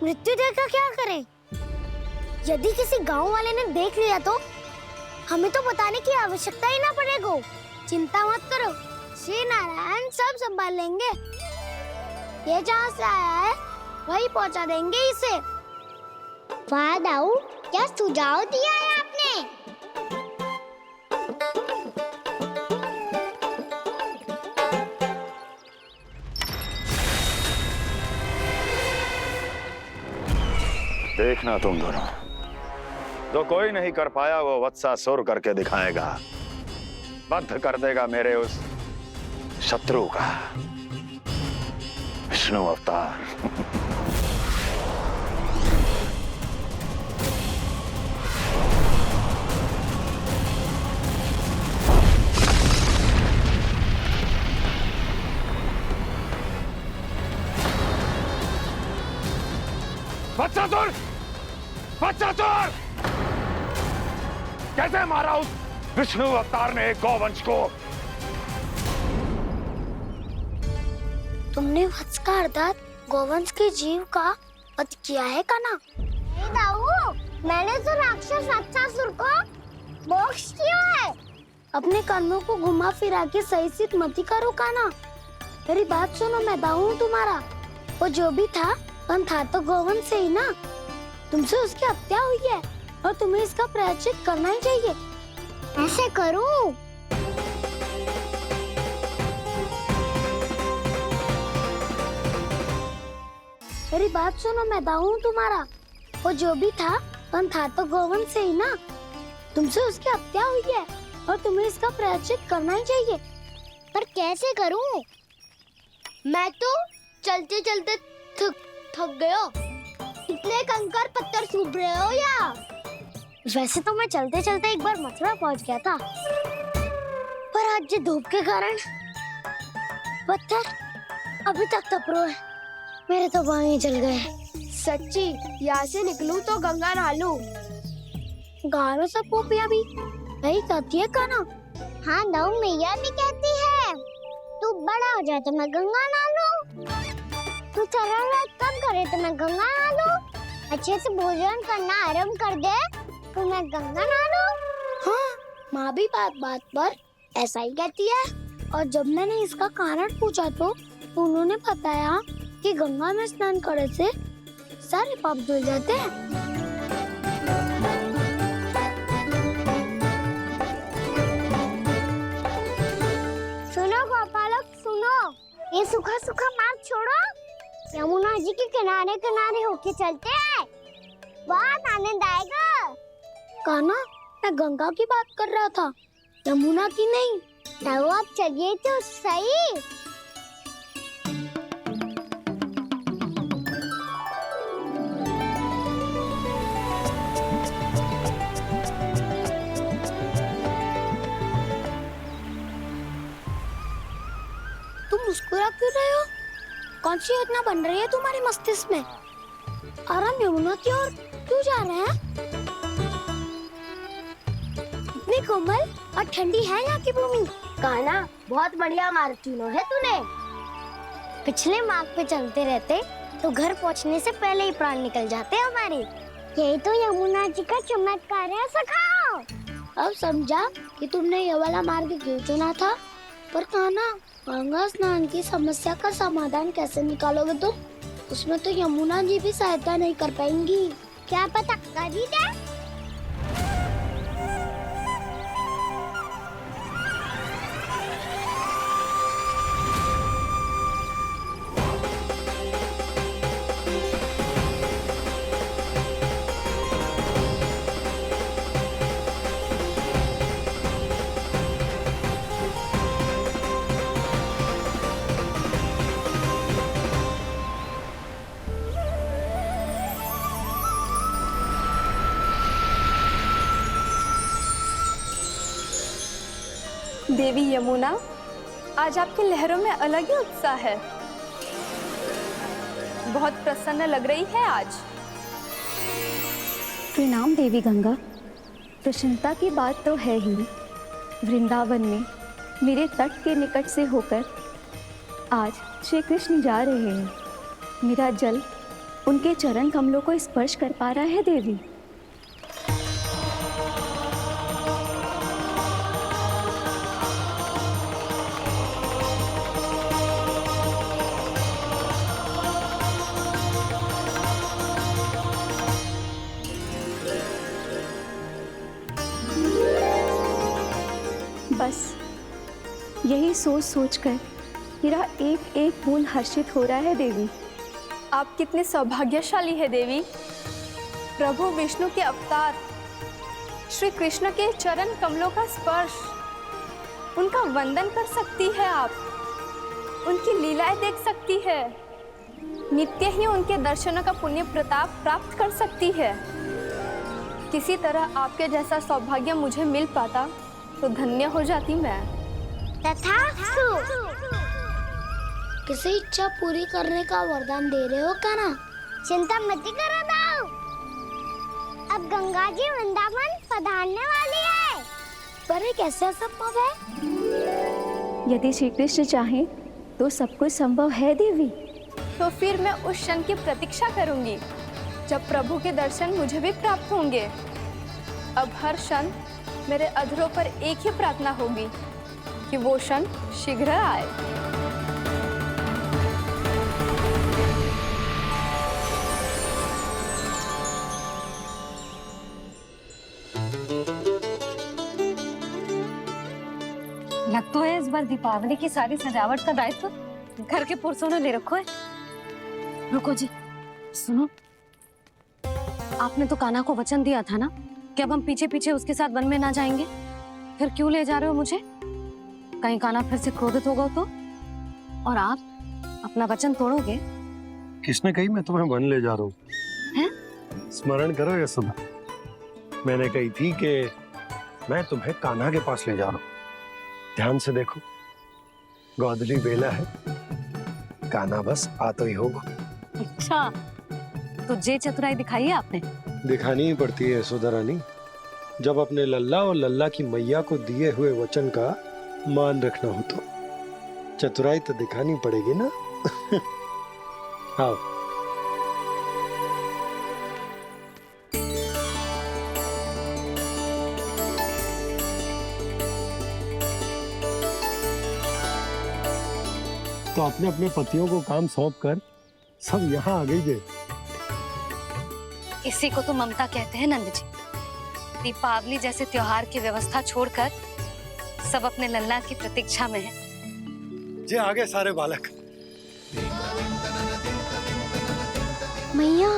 मृत्यु देखकर क्या करें? यदि किसी गांव वाले ने देख लिया तो हमें तो बताने की आवश्यकता ही ना पड़ेगा। चिंता मत करो, श्री नारायण सब संभाल लेंगे। ये जहाँ से आया है वही पहुंचा देंगे इसे। वाह दाऊ, क्या सुझाव दिया है आपने। देखना तुम दोनों, जो कोई नहीं कर पाया वो वत्सासुर करके दिखाएगा, बद्ध कर देगा मेरे उस शत्रु का विष्णु अवतार। वत्सासुर! वत्सासुर! कैसे मारा उस विष्णु अवतार ने एक गौवंश को? तुमने वत्स का अर्थात गोवंश के जीव का वध किया है कान्हा। नहीं दाऊ, मैंने तो राक्षस वत्सासुर को मोक्ष किया है। अपने कर्मों को घुमा फिरा के सही सिद्ध मत करो कान्हा। मेरी बात सुनो, मैं दाऊ हूँ तुम्हारा। वो जो भी था पर था तो गोवंश से ही ना। तुमसे उसकी हत्या हुई है और तुम्हें इसका प्रायश्चित करना ही चाहिए। ऐसे करूं? मेरी बात सुनो, मैं दाऊ हूँ तुम्हारा। वो जो भी था पर था तो गोवंश से ही ना। तुमसे उसकी हत्या हुई है और तुम्हें इसका प्रायश्चित करना ही चाहिए। पर कैसे करूं? मैं तो चलते चलते थक गया। इतने कंकर पत्थर सूख रहे हो या? वैसे तो मैं चलते चलते एक बार मथुरा पहुंच गया था, पर आज ये धूप के कारण पत्थर अभी तक तप रहे हैं। मेरे तो पाँव ही जल गए। सच्ची, यहाँ से निकलूं तो गंगा नहा लूं। गालों से पोपिया भी यही कहती है कान्हा। हाँ दाऊ, मैया भी कहती है तू बड़ा हो जाए तो मैं गंगा नहा लूं, तू चरण कम करे तो मैं गंगा नहा लूं, अच्छे से भोजन करना आरंभ कर दे तो मैं गंगा नहा लूं। हाँ, माँ भी बात बात पर ऐसा ही कहती है। और जब मैंने इसका कारण पूछा तो उन्होंने बताया कि गंगा में स्नान करने से सारे पाप धुल जाते हैं। सुनो गोपालक, सुनो, ये सूखा सूखा मार्ग छोड़ो, यमुना जी के किनारे किनारे होके चलते हैं, बहुत आनंद आएगा। कान्हा, मैं गंगा की बात कर रहा था, यमुना की नहीं। तो आप चलिए तो सही। तुम मुस्कुरा क्यों रहे हो? कौन सी योजना बन रही है तुम्हारे मस्तिष्क में? और हम यमुना की ओर क्यों जा रहे हैं? इतनी कोमल और ठंडी है यहाँ की भूमि। कान्हा, बहुत बढ़िया मार्ग चुना है तूने। पिछले मार्ग पे चलते रहते तो घर पहुँचने से पहले ही प्राण निकल जाते हमारे। यही तो यमुना जी का चमत्कार है सखाओ। अब समझा कि तुमने ये वाला मार्ग क्यों चुना था। पर कान्हा, गंगा स्नान की समस्या का समाधान कैसे निकालोगे तुम? उसमें तो यमुना जी भी सहायता नहीं कर पाएंगी। क्या पता कर ही दे। देवी यमुना, आज आपकी लहरों में अलग ही उत्साह है। बहुत प्रसन्न लग रही है आज। प्रणाम देवी गंगा। प्रसन्नता की बात तो है ही। वृंदावन में मेरे तट के निकट से होकर आज श्री कृष्ण जा रहे हैं। मेरा जल उनके चरण कमलों को स्पर्श कर पा रहा है देवी। बस यही सोच सोचकर मेरा एक एक खून हर्षित हो रहा है देवी। आप कितने सौभाग्यशाली है देवी। प्रभु विष्णु के अवतार श्री कृष्ण के चरण कमलों का स्पर्श, उनका वंदन कर सकती है आप, उनकी लीलाएं देख सकती है, नित्य ही उनके दर्शनों का पुण्य प्रताप प्राप्त कर सकती है। किसी तरह आपके जैसा सौभाग्य मुझे मिल पाता तो धन्य हो जाती मैं। तथास्तु। किसी इच्छा पूरी करने का वरदान दे रहे हो कान्हा? चिंता मत करो दाऊ। अब गंगा जी वृंदावन पधारने वाली है। पर ये कैसे संभव है? यदि श्री कृष्ण चाहे तो सब कुछ संभव है देवी। तो फिर मैं उस क्षण की प्रतीक्षा करूंगी जब प्रभु के दर्शन मुझे भी प्राप्त होंगे। अब हर क्षण मेरे अधरों पर एक ही प्रार्थना होगी कि वो क्षण शीघ्र आए। लग तो है इस बार दीपावली की सारी सजावट का दायित्व घर के पुरुषों ने ले रखो है। रुको जी, सुनो, आपने तो कान्हा को वचन दिया था ना कि अब हम पीछे पीछे उसके साथ वन में ना जाएंगे। फिर क्यों ले जा रहे हो मुझे? कहीं कान्हा फिर से क्रोधित होगा तो? और आप अपना वचन तोड़ोगे? किसने कही मैं तुम्हें वन ले जा रहा हूँ? स्मरण करो यशोदा, मैंने कही थी कि मैं तुम्हें कान्हा के पास ले जा रहा हूँ। ध्यान से देखो, गोधली बेला है, कान्हा बस आ तो ही होगा। अच्छा, तो जे चतुराई दिखाई है आपने? दिखानी ही पड़ती है यशोदा रानी, जब अपने लल्ला और लल्ला की मैया को दिए हुए वचन का मान रखना हो तो चतुराई तो दिखानी पड़ेगी ना। आओ। तो अपने अपने पतियों को काम सौंप कर सब यहाँ आ गई थे। इसी को तो ममता कहते हैं नंद जी। दीपावली जैसे त्योहार की व्यवस्था छोड़कर सब अपने लल्ला की प्रतीक्षा में हैं। जे आगे सारे बालक। मैया,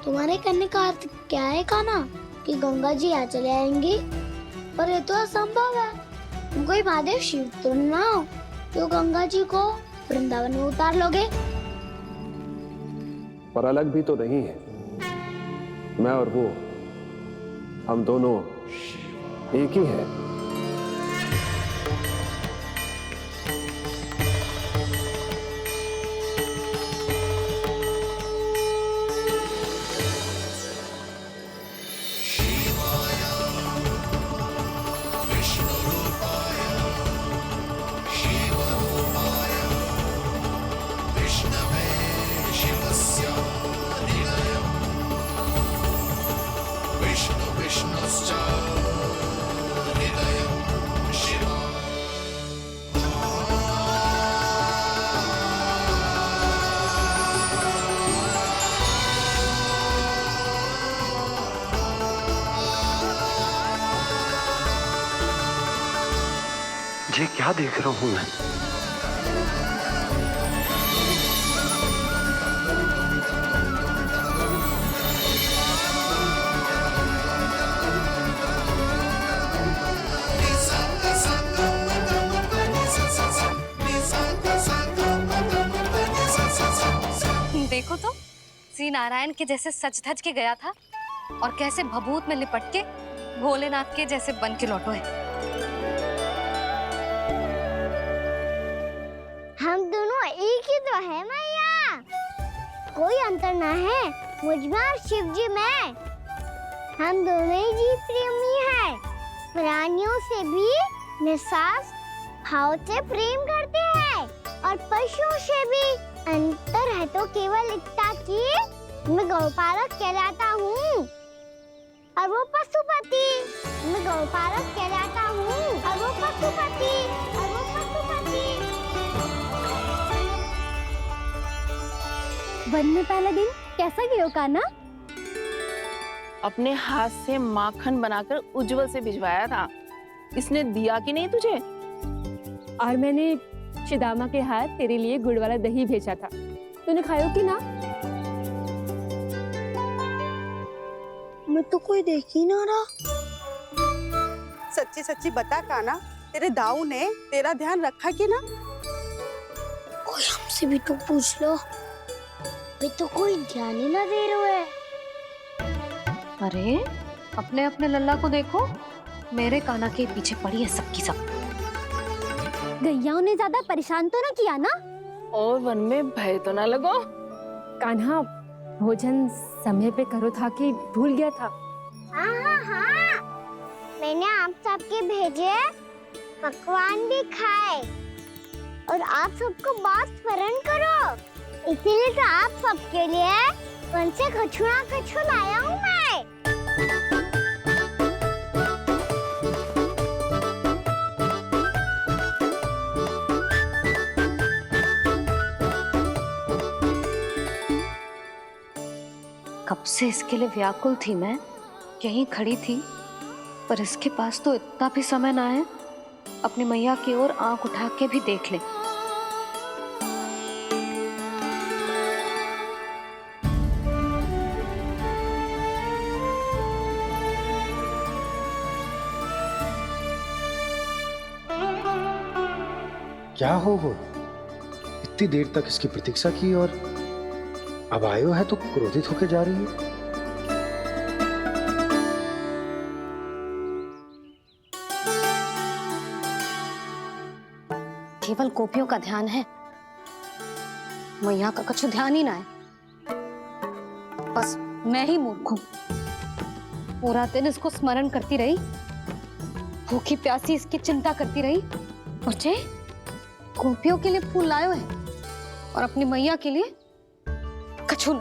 तुम्हारे करने का अर्थ क्या है कान्हा? कि गंगा जी यहाँ चले आएंगी? पर ये तो असंभव है। तुम कोई महादेव शिव तो ना हो तो गंगा जी को वृंदावन में उतार लोगे? पर अलग भी तो नहीं है। मैं और वो, हम दोनों एक ही हैं। ये क्या देख रहा हूँ मैं? देखो तो, श्री नारायण के जैसे सच धज के गया था और कैसे भभूत में लिपट के भोलेनाथ के जैसे बन के लौटो है। हम दोनों एक ही तो है मैया, कोई अंतर ना है मुझ में और शिव जी में। हम दोनों ही जीव प्रेमी हैं, प्राणियों से भी निस्वार्थ भाव से प्रेम करते हैं और पशुओं से भी। अंतर है तो केवल इतना कि मैं गौपालक कहलाता हूँ और वो पशुपति। मैं गौपालक कहलाता हूँ और वो पशुपति। वन में पहला दिन कैसा गया कान्हा? अपने हाथ से माखन बनाकर उज्जवल से भिजवाया था। इसने दिया कि नहीं तुझे? और मैंने शिदामा के हाथ तेरे लिए गुड़ वाला दही भेजा था, तूने खायो कि ना? मैं तो कोई देख ही ना रहा। सच्ची सच्ची बता कान्हा, तेरे दाऊ ने तेरा ध्यान रखा कि ना? कोई हमसे भी तो पूछ लो। वे तो कोई ध्यान ही ना दे रहे है। अरे अपने अपने लल्ला को देखो, मेरे कान्हा के पीछे पड़ी है सबकी सब। गैयाओं ने ज्यादा परेशान तो ना किया ना? और वन में भय तो ना लगो? कान्हा भोजन समय पे करो था कि भूल गया था? हाँ, मैंने आप सबके भेजे पकवान भी खाए और आप सबको बात स्मरण करो, इसीलिए तो आप सबके लिए वन से कछुआ लाया हूँ मैं। कब से इसके लिए व्याकुल थी मैं, यहीं खड़ी थी, पर इसके पास तो इतना भी समय ना है अपनी मैया की ओर आंख उठा के भी देख ले। क्या हो वो? इतनी देर तक इसकी प्रतीक्षा की और अब आयो है तो क्रोधित होकर जा रही है। केवल गोपियों का ध्यान है, मैया का कुछ ध्यान ही ना है। बस मैं ही मूर्ख हूं, पूरा दिन इसको स्मरण करती रही, भूखी प्यासी इसकी चिंता करती रही, और जे गोपियों के लिए फूल लायो है और अपनी मैया के लिए कछुल।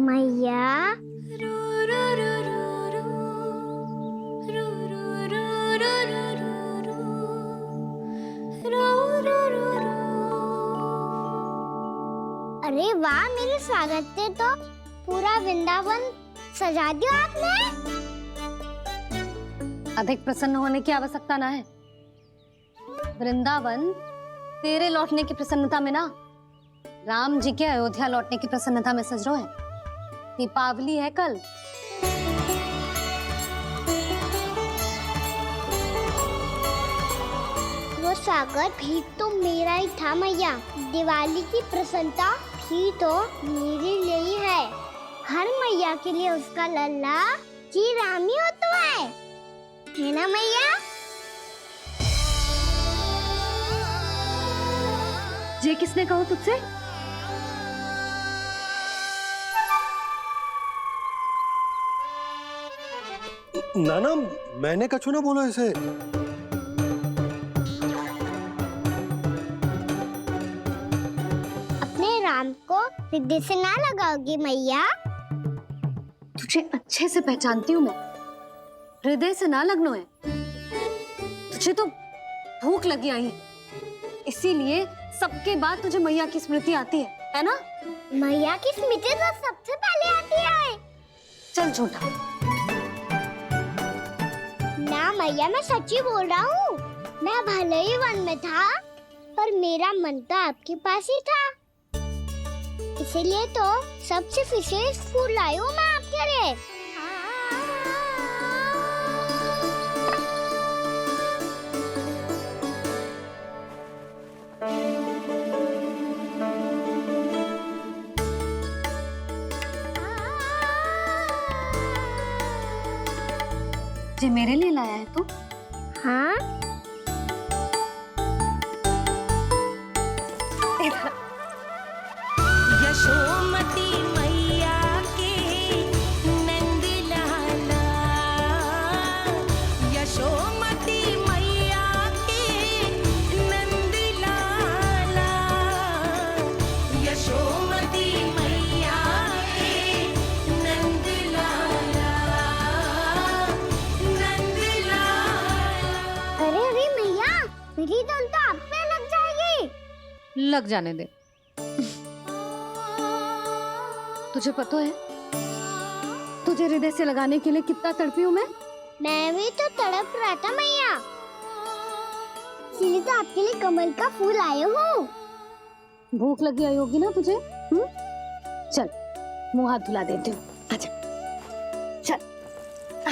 मैया अरे वाह, मेरे स्वागत से तो पूरा वृंदावन सजा दिया आपने। अधिक प्रसन्न होने की आवश्यकता ना है। वृंदावन तेरे लौटने की प्रसन्नता में ना, राम जी के अयोध्या लौटने की प्रसन्नता में सज रहे हैं। दीपावली है कल। वो स्वागत भी तो मेरा ही था मैया। दिवाली की प्रसन्नता भी तो मेरे लिए ही है। हर मैया के लिए उसका लल्ला जी राम ही होता है ना मैया? ये किसने कहा तुझसे? नाना, मैंने कछु ना बोला इसे। अपने राम को हृदय से ना लगाओगी मैया? तुझे अच्छे से पहचानती हूँ मैं, हृदय से ना लगनो है। तुझे तो भूख लगी आई, इसीलिए सबके बाद तुझे मैया की स्मृति आती है ना? मैया की स्मृति तो सबसे पहले आती है। चल झूठा। ना मैया, मैं सच्ची बोल रहा हूँ। मैं भले ही वन में था, पर मेरा मन तो आपके पास ही था। इसीलिए तो सबसे विशेष फूल लाई हूँ मैं आपके लिए। ये मेरे लिए लाया है तू? हाँ। यशोमती मैया के नंद लाला, यशोमती मैया के नंद लाला, यशोमती मैया के नंद लाला, नंद लाला। अरे लग जाने दे। तुझे पता है तुझे हृदय से लगाने के लिए कितना तड़पी हूँ मैं भी तो तड़प रहा था मैया, इसीलिए तो आपके लिए कमल का फूल आए हूँ। भूख लगी आई होगी ना तुझे? चल मुंह हाथ धुला देती हूँ। आजा चल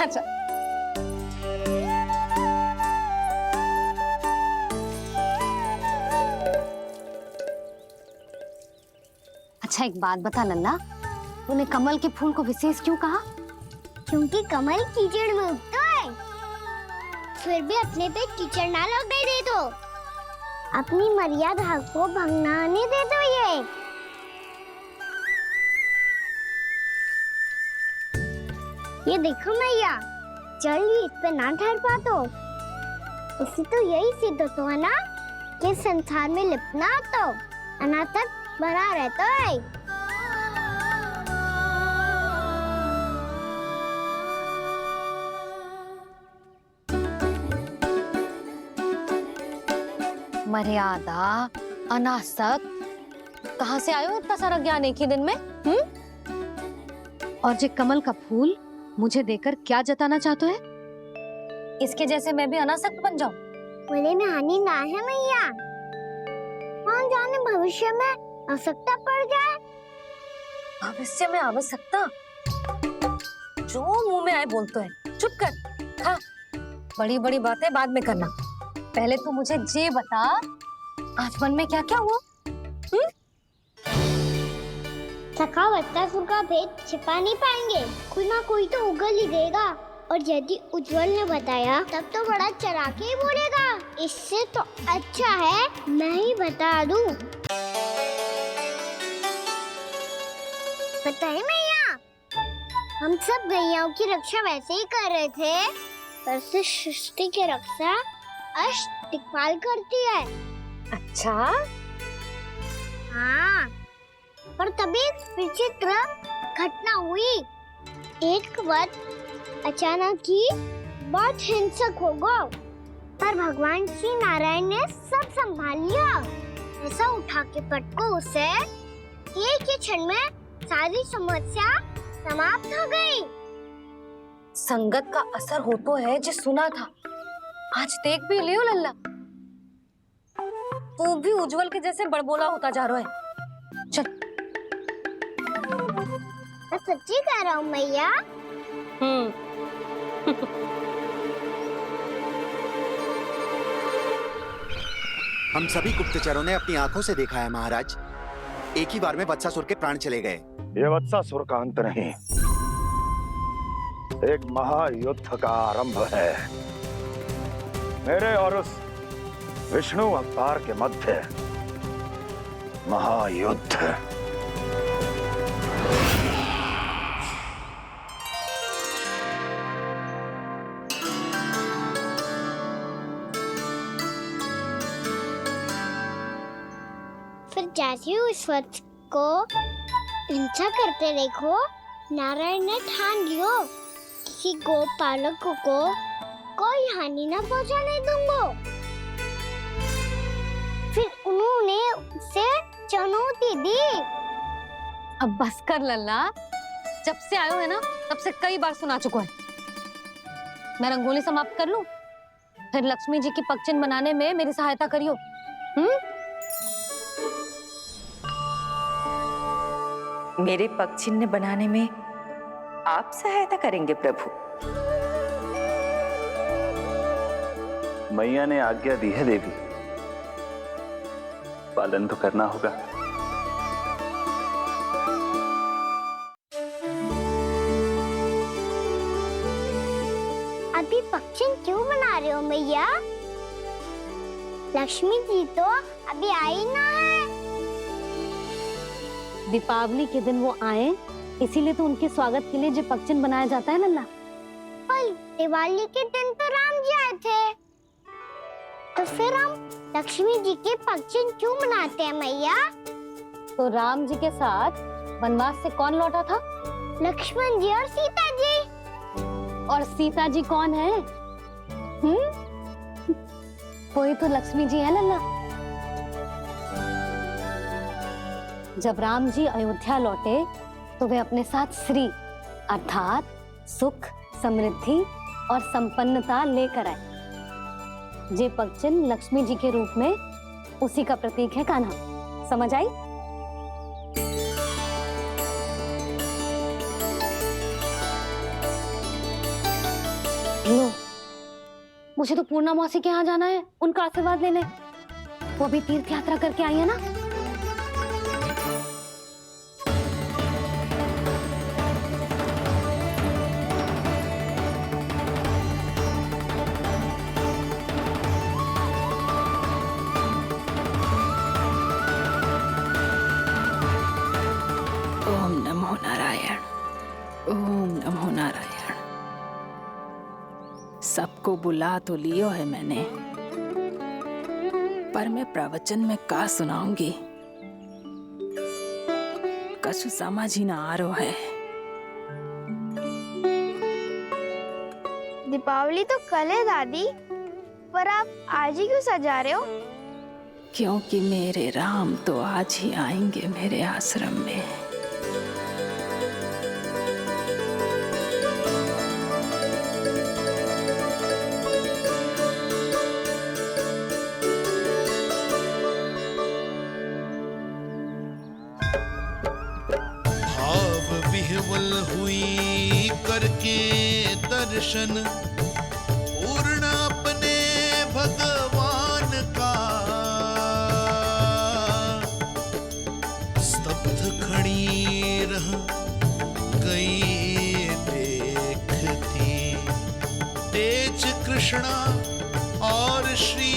आजा। अच्छा एक बात बता लल्ला, तूने कमल के फूल को विशेष क्यों कहा? क्योंकि कमल कीचड़ में उगता है, फिर भी अपने पे कीचड़ ना लगने दे दो, अपनी मर्यादा को भंग ना आने दे दो। ये देखो मैया, जल ही इस पे ना ठहर पा तो इसी तो यही सिद्ध होता है ना कि संसार में लिपना तो अनाथक बना रहता है। मर्यादा, अनासक, कहाँ से आयो इतना सारा ज्ञान एक ही दिन में? और जे कमल का फूल मुझे देकर क्या जताना चाहते है? इसके जैसे मैं भी अनासक्त बन जाऊं? बोले में हानि ना है मैया, कौन जाने भविष्य में आवश्यकता पड़ जाए। भविष्य में आवश्यकता? जो मुंह में आए बोलते हैं, चुप कर। हाँ, बड़ी बड़ी बातें बाद में करना, पहले तू मुझे ये बता आज मन में क्या क्या हुआ? सखा वत्सासुर का भेद छिपा नहीं पाएंगे, कोई ना कोई तो उगल ही देगा, और यदि उज्जवल ने बताया तब तो बड़ा चला के ही बोलेगा। इससे तो अच्छा है मैं ही बता दूं। पता है मैया, हम सब गैयाओं की रक्षा वैसे ही कर रहे थे, पर से सृष्टि की रक्षा अष्टदिक्पाल करती है। अच्छा? हाँ, पर तभी एक विचित्र घटना हुई। एक वक्त अचानक ही बहुत हिंसक हो गया, पर भगवान श्री नारायण ने सब संभाल लिया। ऐसा उठा के पटको उसे एक ही क्षण में सारी समस्या समाप्त हो गई। संगत का असर होतो है जो सुना था, आज देख भी लियो लल्ला, तू भी उज्जवल के जैसे बड़बोला होता जा रहा है। चल। मैं सच्ची कह रहा हूँ मैया। हम सभी गुप्तचरों ने अपनी आंखों से देखा है महाराज, एक ही बार में वत्सासुर के प्राण चले गए। ये वत्सासुर का अंत नहीं, एक महायुद्ध का आरंभ है। मेरे और उस विष्णु अवतार के मध्य महायुद्ध। फिर जैसे ही उस वत्स को हिंसा करते देखो, नारायण ने ठान लियो किसी गोपालक को कोई हानि न पहुंचाने दूंगा। फिर उन्होंने उसे चुनौती दी। अब बस कर लल्ला, जब से आयो है ना तब से कई बार सुना चुका है। मैं रंगोली समाप्त कर लूं, फिर लक्ष्मी जी की पगचिन बनाने में मेरी सहायता करियो। मेरे पगचिन्ह बनाने में आप सहायता करेंगे प्रभु? मैया ने आज्ञा दी है देवी, पालन तो करना होगा। अभी पगचिन क्यों बना रहे हो मैया? लक्ष्मी जी तो अभी आई ना है। दीपावली के दिन वो आए, इसीलिए तो उनके स्वागत के लिए जो पगचिन बनाया जाता है लल्ला। दिवाली के दिन तो राम जी आए थे, तो फिर हम लक्ष्मी जी के पगचिन क्यों मनाते हैं मैया? तो राम जी के साथ वनवास से कौन लौटा था? लक्ष्मण जी और सीता जी। और सीता जी कौन है? वही तो लक्ष्मी जी है लल्ला। जब राम जी अयोध्या लौटे तो वे अपने साथ श्री अर्थात सुख, समृद्धि और संपन्नता लेकर आए। जे पगचिन लक्ष्मी जी के रूप में उसी का प्रतीक है कान्हा। समझ आई? लो, मुझे तो पूर्णा मौसी के यहाँ जाना है, उनका आशीर्वाद लेने। वो अभी तीर्थ यात्रा करके आई है ना। ओम नमो नारायण, ओम नमो नारायण। सबको बुला तो लियो है मैंने, पर मैं प्रवचन में का सुनाऊंगी, कछु समझ ही ना आ रहा है। दीपावली तो कल है दादी, पर आप आज ही क्यों सजा रहे हो? क्योंकि मेरे राम तो आज ही आएंगे मेरे आश्रम में। विह्वल हुई करके दर्शन, पूर्ण अपने भगवान का, स्तब्ध खड़ी रह गई देखती, तेज कृष्णा और श्री